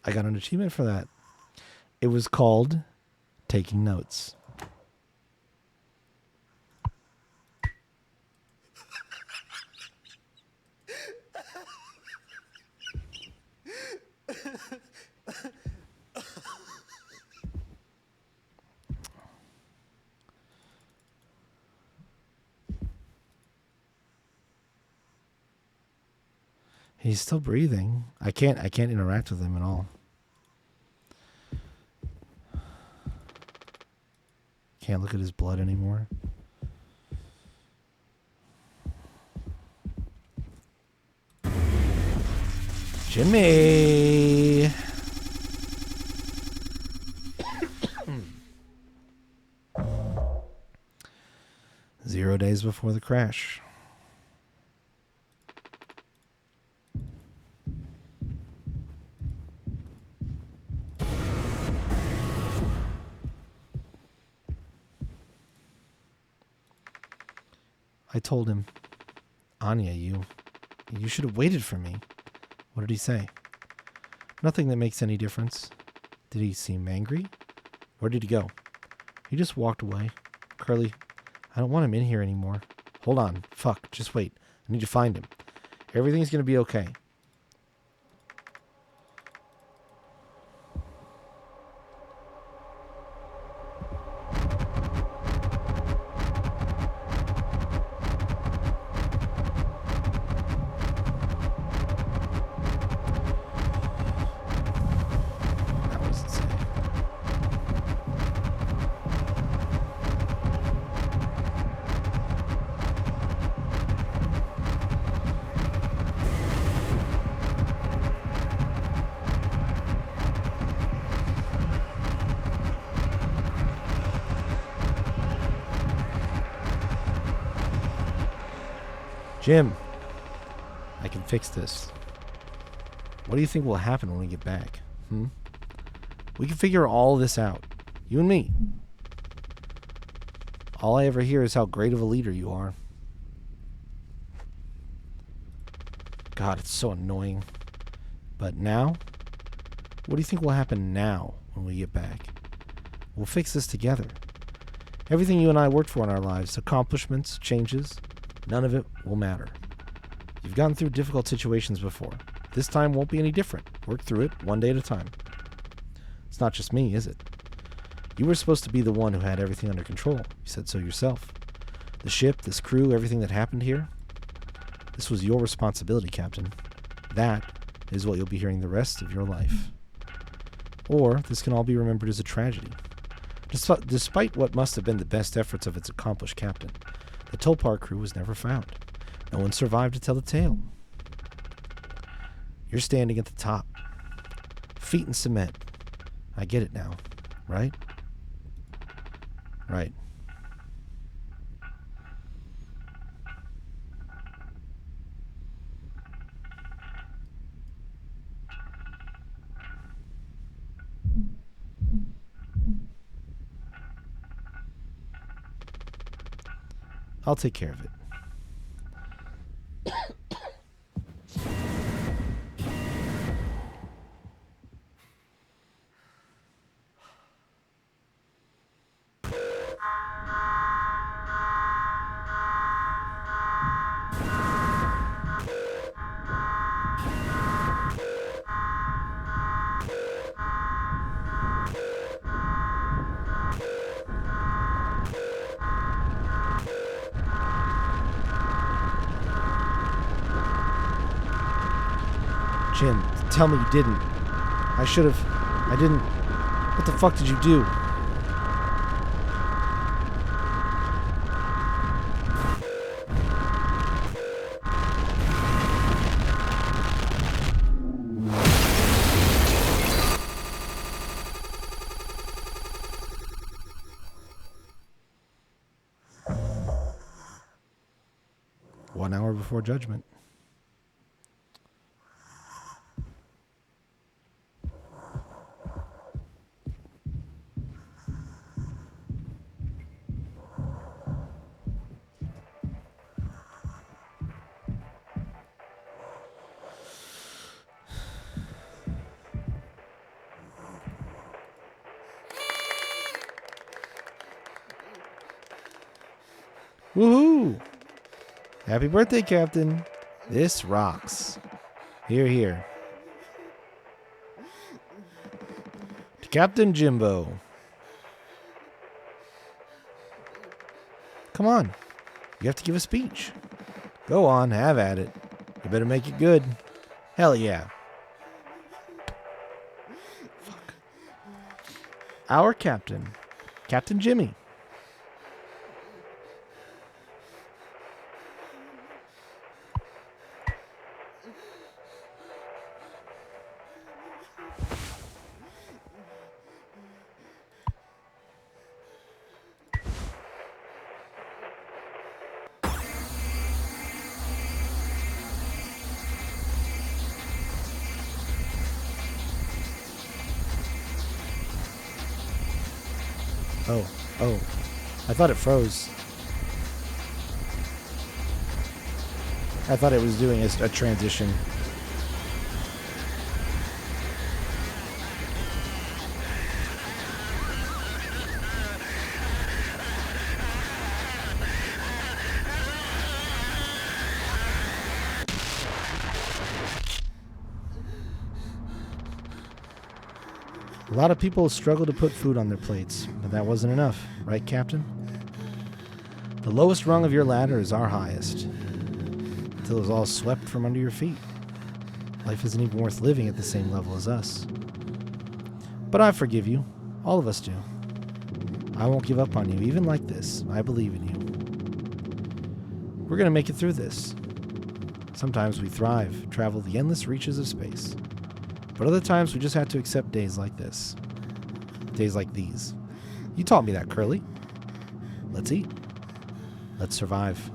I got an achievement for that. It was called Taking Notes. He's still breathing. I can't interact with him at all. Can't look at his blood anymore. Jimmy! 0 days before the crash. I told him, Anya, you should have waited for me. What did he say? Nothing that makes any difference. Did he seem angry? Where did he go? He just walked away. Curly, I don't want him in here anymore. Hold on. Fuck. Just wait. I need to find him. Everything's going to be okay. That was insane. Jim, I can fix this. What do you think will happen when we get back? We can figure all this out. You and me. All I ever hear is how great of a leader you are. God, it's so annoying. But now? What do you think will happen now when we get back? We'll fix this together. Everything you and I worked for in our lives, accomplishments, changes, none of it will matter. You've gotten through difficult situations before. This time won't be any different. Work through it one day at a time. It's not just me, is it? You were supposed to be the one who had everything under control. You said so yourself. The ship, this crew, everything that happened here. This was your responsibility, Captain. That is what you'll be hearing the rest of your life. Or this can all be remembered as a tragedy. Despite what must have been the best efforts of its accomplished captain, the Tolpar crew was never found. No one survived to tell the tale. You're standing at the top. Feet in cement. I get it now, right? Right. I'll take care of it. Jim, tell me you didn't. I should have. I didn't. What the fuck did you do? One hour before judgment. Woohoo! Happy birthday, Captain. This rocks. Here, here. To Captain Jimbo. Come on. You have to give a speech. Go on, have at it. You better make it good. Hell yeah. Fuck. Our captain. Captain Jimmy. Oh, I thought it froze. I thought it was doing a transition. A lot of people struggle to put food on their plates, but that wasn't enough, right, Captain? The lowest rung of your ladder is our highest, until it's all swept from under your feet. Life isn't even worth living at the same level as us. But I forgive you. All of us do. I won't give up on you, even like this. I believe in you. We're going to make it through this. Sometimes we thrive, travel the endless reaches of space. But other times we just have to accept days like this. Days like these. You taught me that, Curly. Let's eat. Let's survive.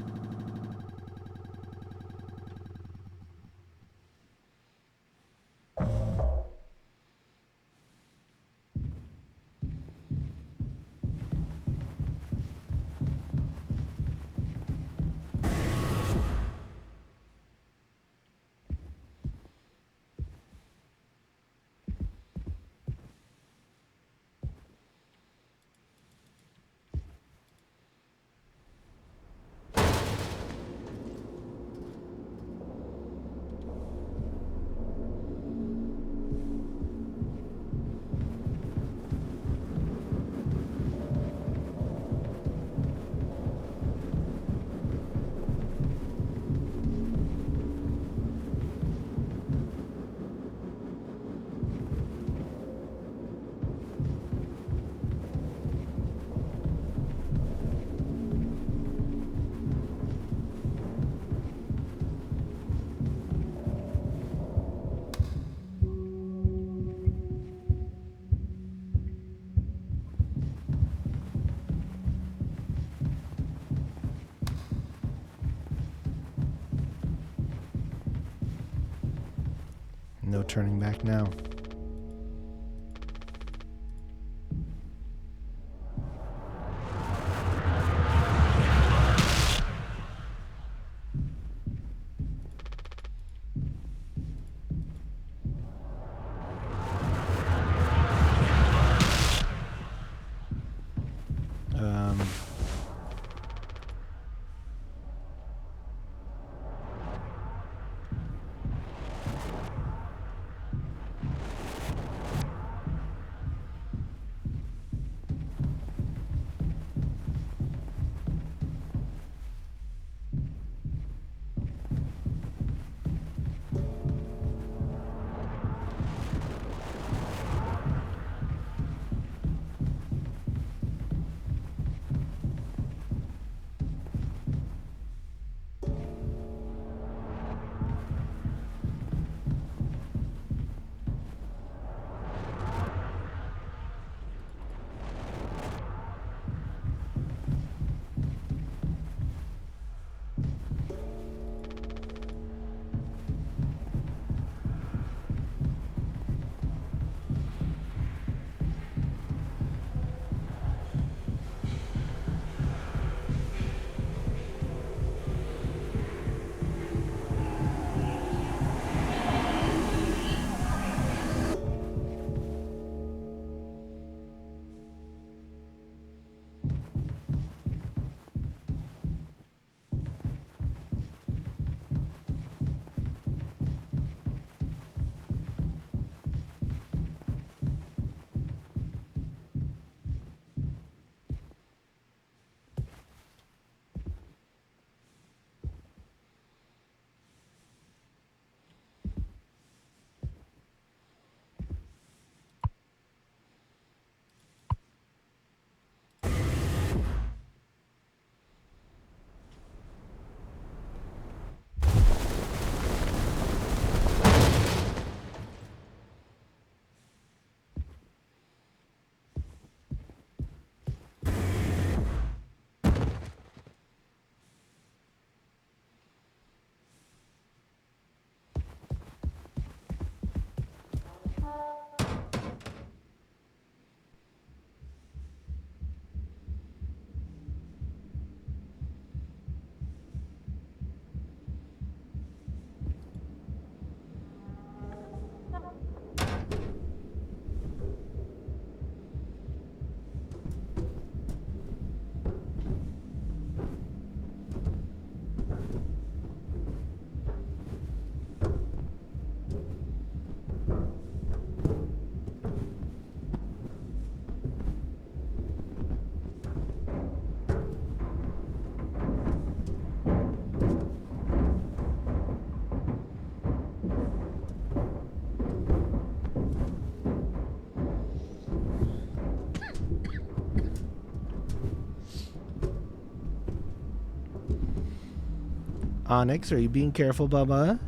No turning back now. Onyx, are you being careful, Bubba?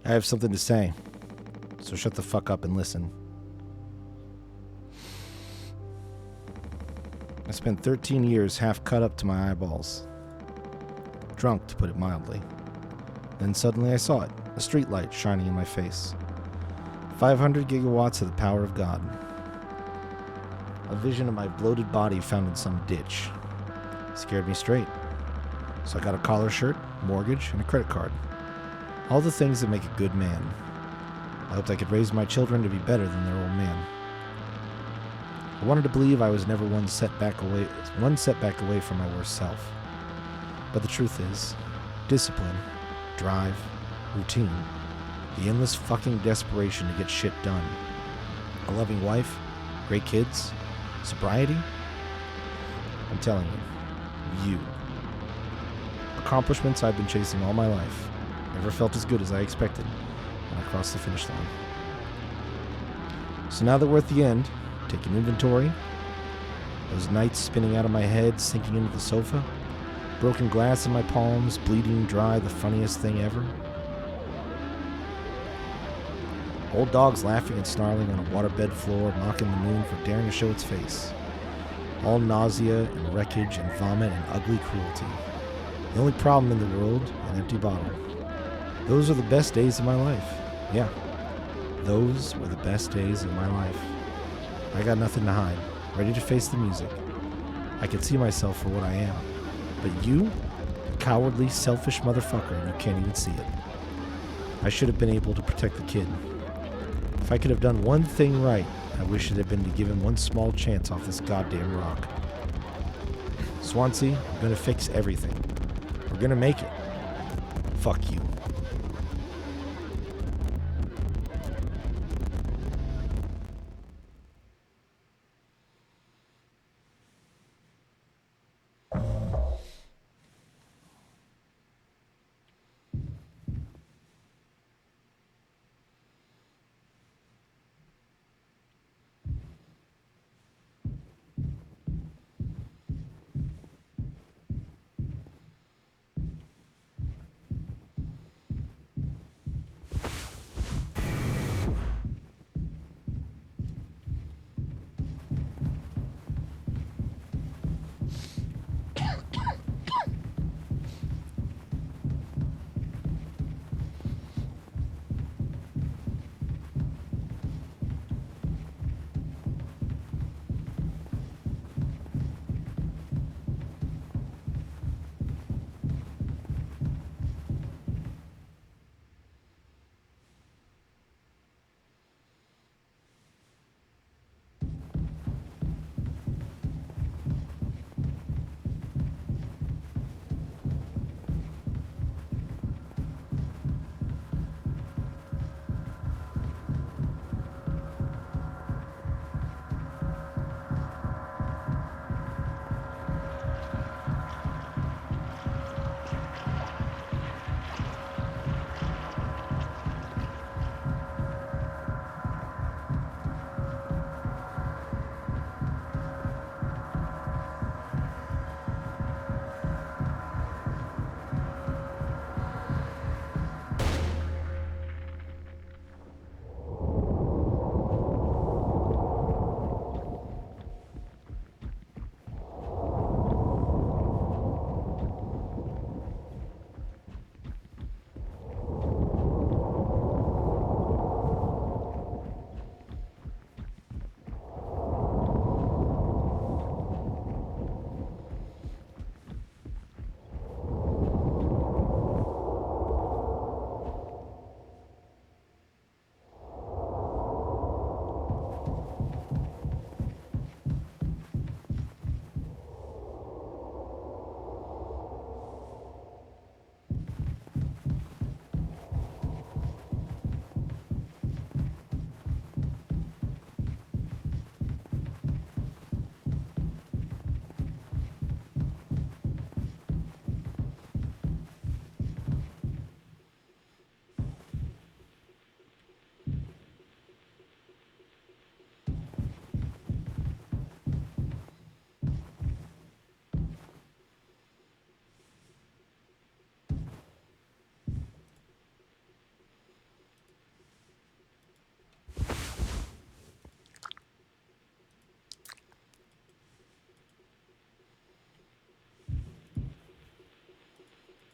I have something to say, so shut the fuck up and listen. I spent 13 years half cut up to my eyeballs. Drunk, to put it mildly. Then suddenly I saw it, a street light shining in my face. 500 gigawatts of the power of God. A vision of my bloated body found in some ditch. Scared me straight. So I got a collar shirt, mortgage, and a credit card. All the things that make a good man. I hoped I could raise my children to be better than their old man. I wanted to believe I was never one setback away from my worst self. But the truth is, discipline, drive, routine, the endless fucking desperation to get shit done, a loving wife, great kids, sobriety, I'm telling you. Accomplishments I've been chasing all my life. Never felt as good as I expected when I crossed the finish line. So now that we're at the end, taking inventory, those nights spinning out of my head, sinking into the sofa, broken glass in my palms, bleeding dry, the funniest thing ever. Old dogs laughing and snarling on a waterbed floor, mocking the moon for daring to show its face. all nausea and wreckage and vomit and ugly cruelty. The only problem in the world, an empty bottle. Those are the best days of my life. Yeah, those were the best days of my life. I got nothing to hide, ready to face the music. I can see myself for what I am. But you, cowardly, selfish motherfucker, you can't even see it. I should have been able to protect the kid. If I could have done one thing right, I wish it had been to give him one small chance off this goddamn rock. Swansea, I'm gonna fix everything. We're gonna make it. Fuck you.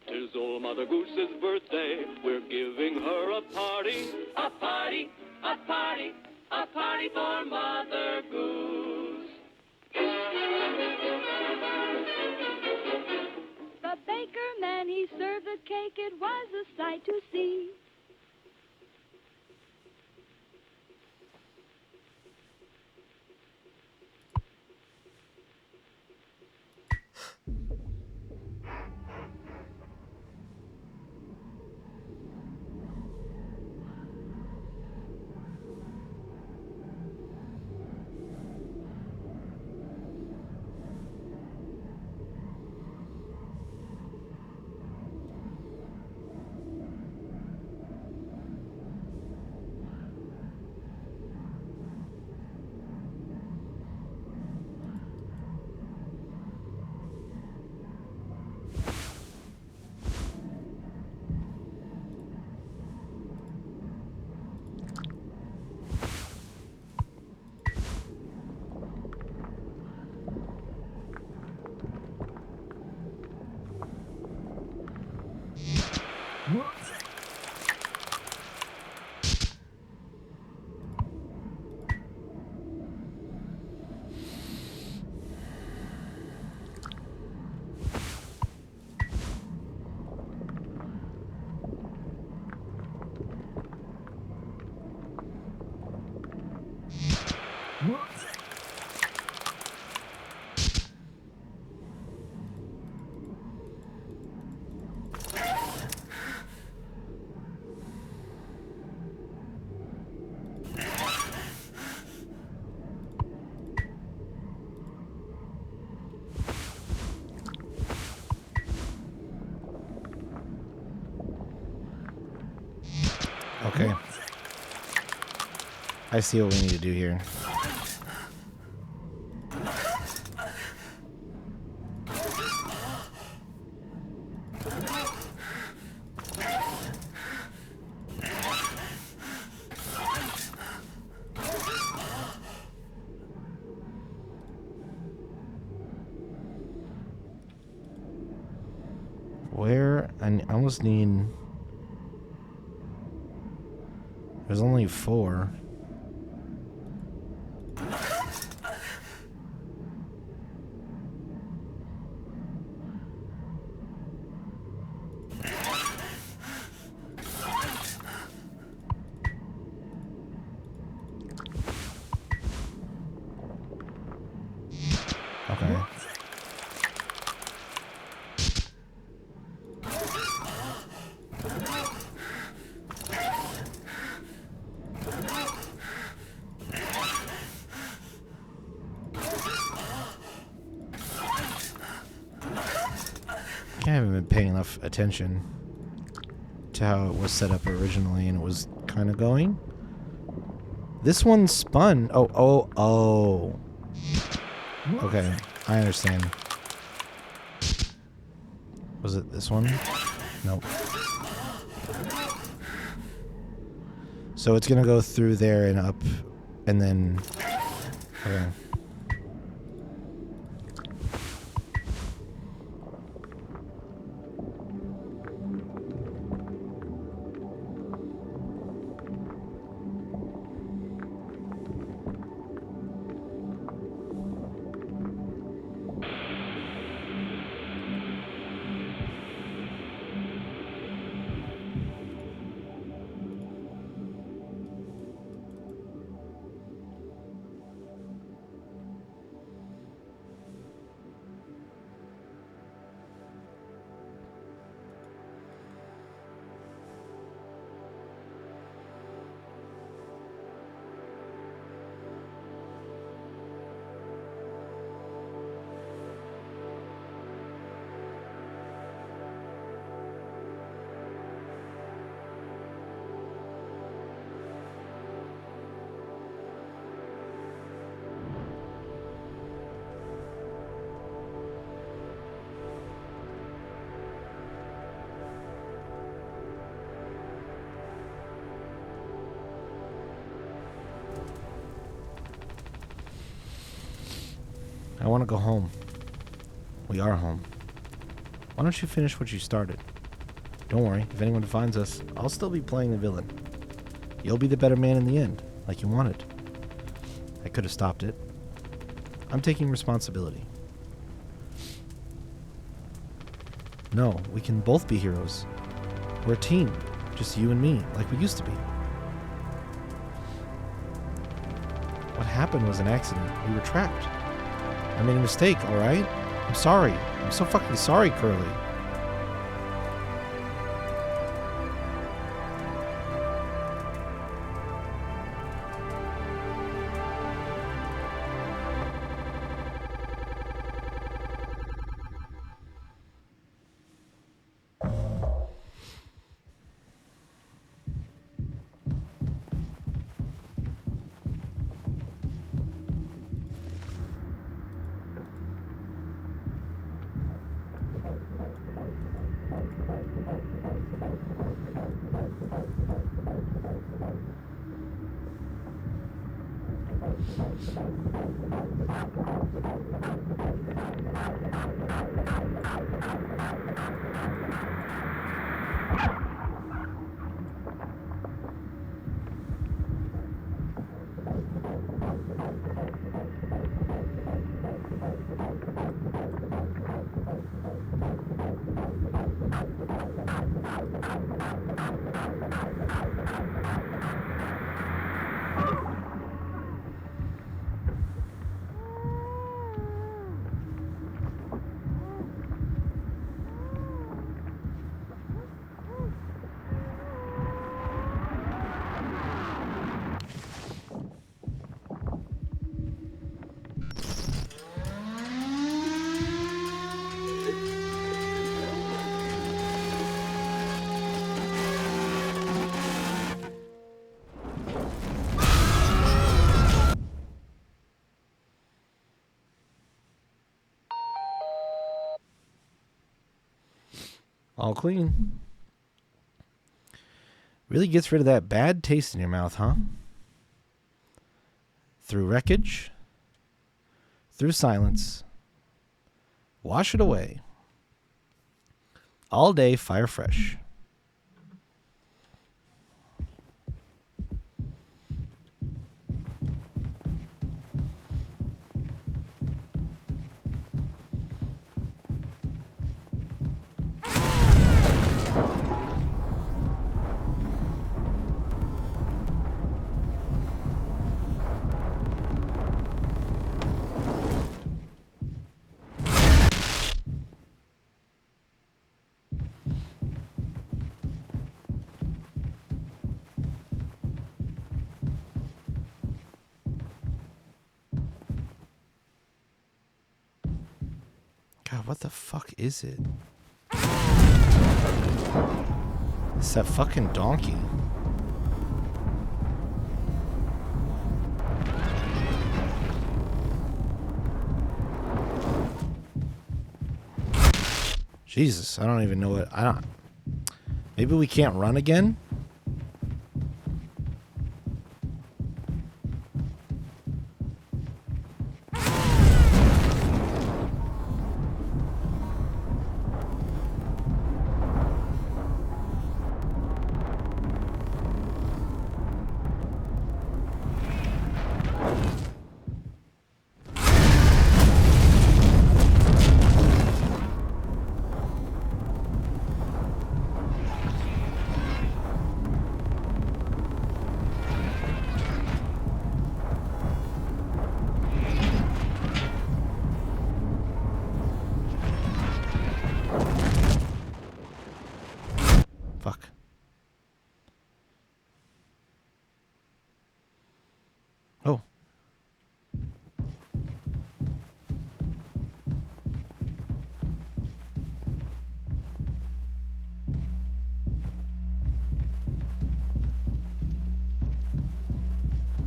Tis old Mother Goose's birthday. We're giving her a party. A party, a party, a party for Mother Goose. The baker man, he served the cake. It was a sight to see. Okay. I see what we need to do here. Where? I almost need... There's only 4. Okay. I haven't been paying enough attention to how it was set up originally, and it was kind of going. This one spun. Oh. Okay, I understand. Was it this one? Nope. So it's gonna go through there and up, and then... Okay. I want to go home. We are home. Why don't you finish what you started? Don't worry, if anyone finds us, I'll still be playing the villain. You'll be the better man in the end, like you wanted. I could have stopped it. I'm taking responsibility. No, we can both be heroes. We're a team, just you and me, like we used to be. What happened was an accident. We were trapped. I made a mistake, alright? I'm sorry. I'm so fucking sorry, Curly. All clean. Really gets rid of that bad taste in your mouth, huh? Through wreckage. Through silence. Wash it away. All day, fire fresh. God, what the fuck is it? It's that fucking donkey. Jesus, I don't even know what. I don't. Maybe we can't run again? Fuck. Oh.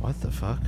What the fuck?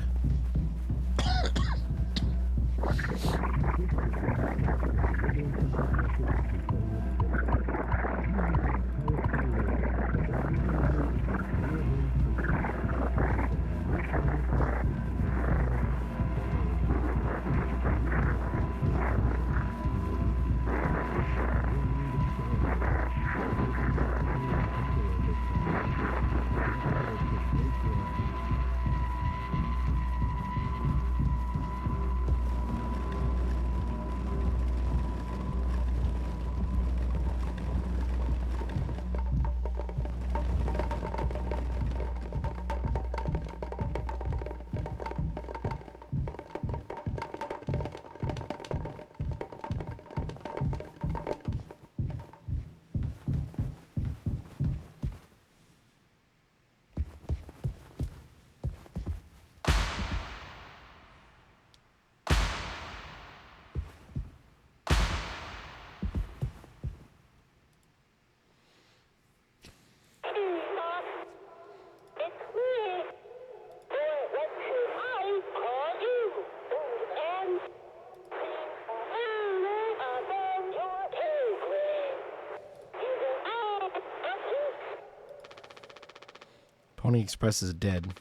Pony Express is dead.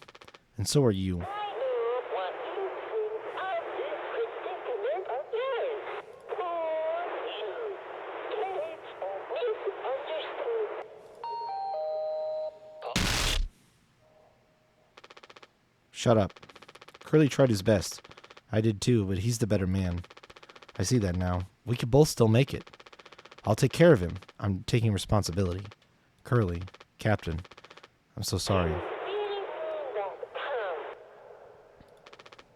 And so are you. Shut up. Curly tried his best. I did too, but he's the better man. I see that now. We could both still make it. I'll take care of him. I'm taking responsibility. Curly, Captain, I'm so sorry.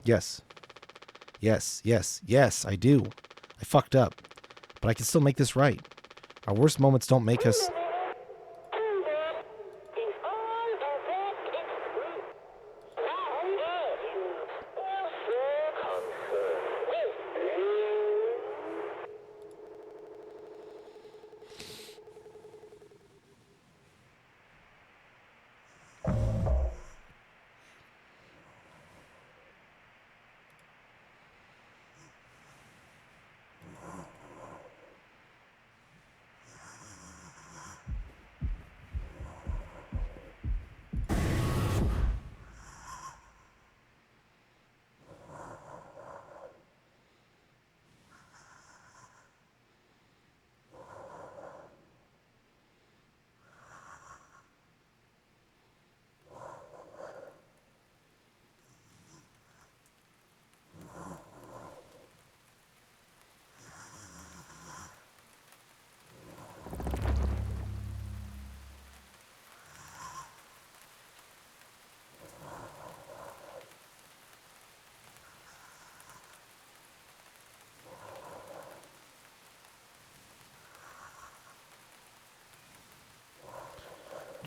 Yes. Yes, yes, yes, I do. I fucked up. But I can still make this right. Our worst moments don't make us...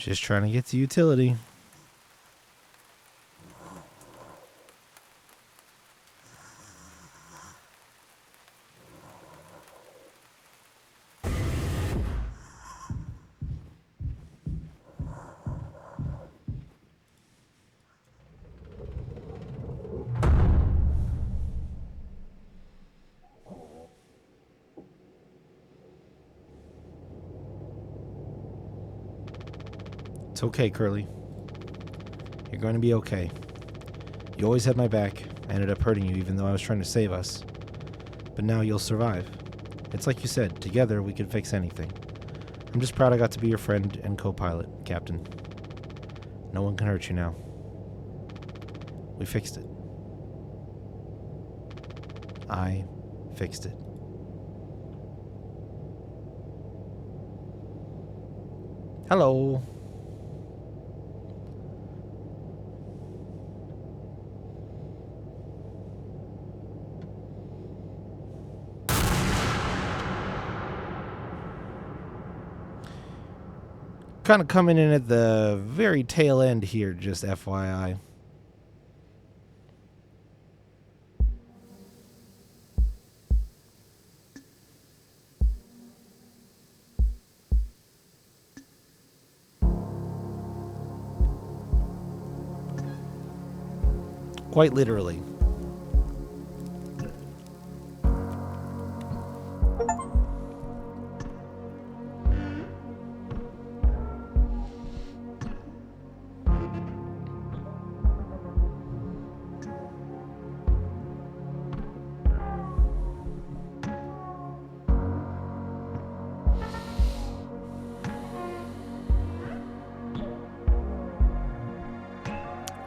Just trying to get to utility. It's okay, Curly. You're going to be okay. You always had my back. I ended up hurting you even though I was trying to save us. But now you'll survive. It's like you said, together we can fix anything. I'm just proud I got to be your friend and co-pilot, Captain. No one can hurt you now. We fixed it. I fixed it. Hello. Kind of coming in at the very tail end here, just FYI. Quite literally.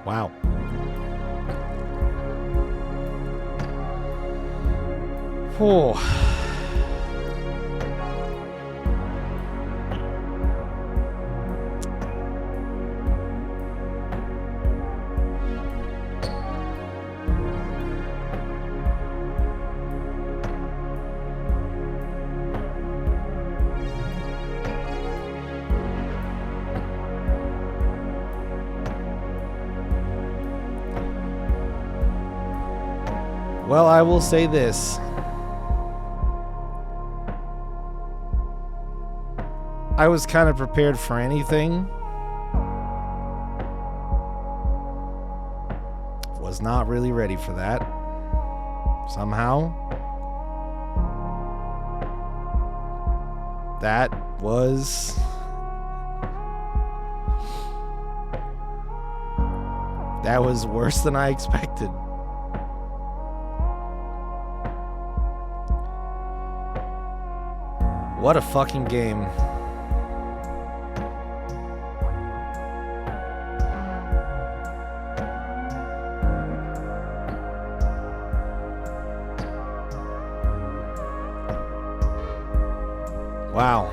Wow. Oh. Well, I will say this. I was kind of prepared for anything. Was not really ready for that. Somehow. That was... that was worse than I expected. What a fucking game. Wow.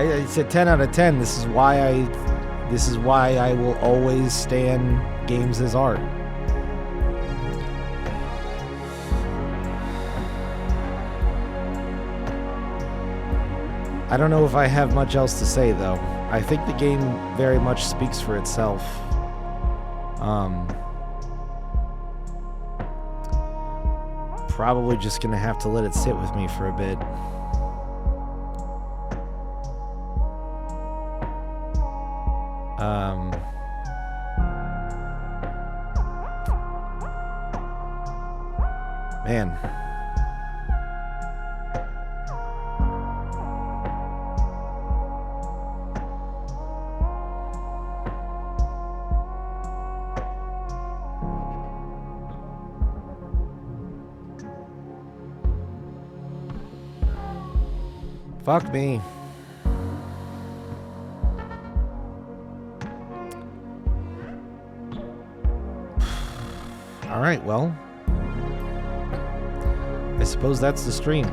It's a 10 out of 10. This is why I will always stand games as art. I don't know if I have much else to say though. I think the game very much speaks for itself. Probably just gonna have to let it sit with me for a bit. Man. Fuck me. All right, well, I suppose that's the stream.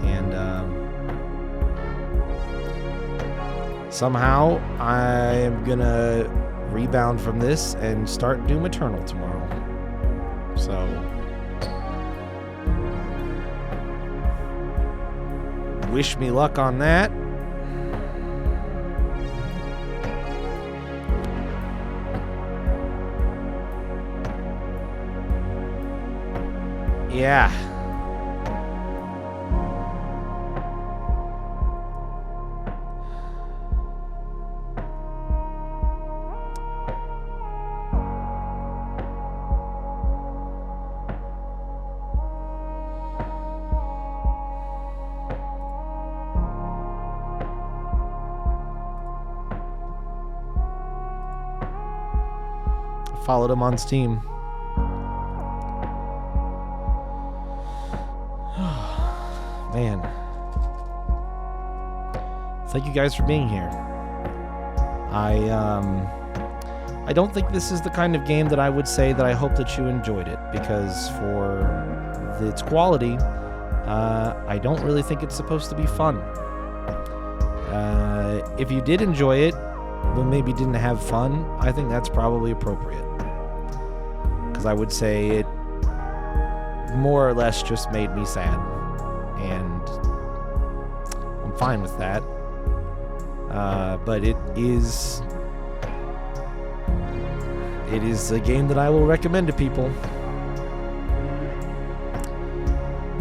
And somehow I am going to rebound from this and start Doom Eternal tomorrow. So wish me luck on that. Yeah. Followed him on Steam. Man. Thank you guys for being here. I don't think this is the kind of game that I would say that I hope that you enjoyed it, because for its quality, I don't really think it's supposed to be fun. If you did enjoy it, but maybe didn't have fun, I think that's probably appropriate. Because I would say it more or less just made me sad. And I'm fine with that. But it is a game that I will recommend to people.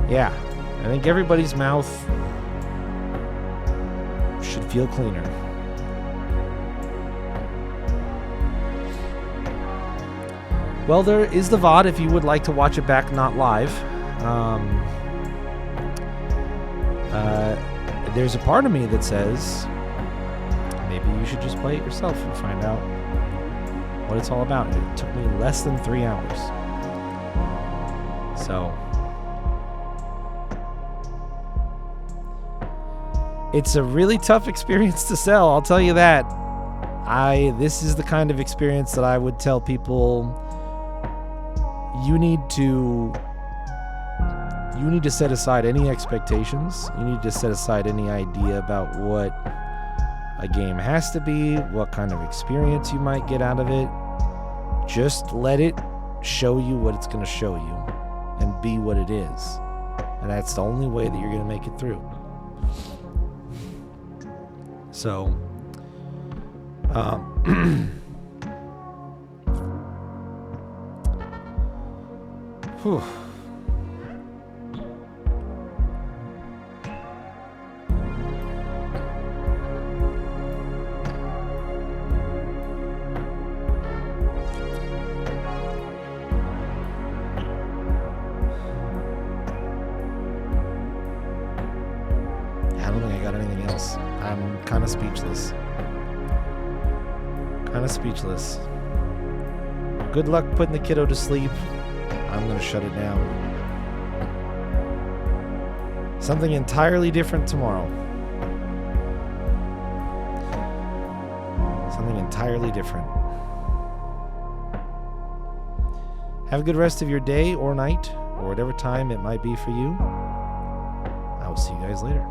Yeah, I think everybody's mouth should feel cleaner. Well, there is the VOD if you would like to watch it back, not live. There's a part of me that says maybe you should just play it yourself and find out what it's all about. It took me less than 3 hours. So it's a really tough experience to sell, I'll tell you that. This is the kind of experience that I would tell people you need to set aside any expectations. You need to set aside any idea about what a game has to be, what kind of experience you might get out of it. Just let it show you what it's going to show you and be what it is. And that's the only way that you're going to make it through. So, whew. I don't think I got anything else. I'm kind of speechless. Good luck putting the kiddo to sleep. I'm going to shut it down. Something entirely different tomorrow. Something entirely different. Have a good rest of your day or night, or whatever time it might be for you. I will see you guys later.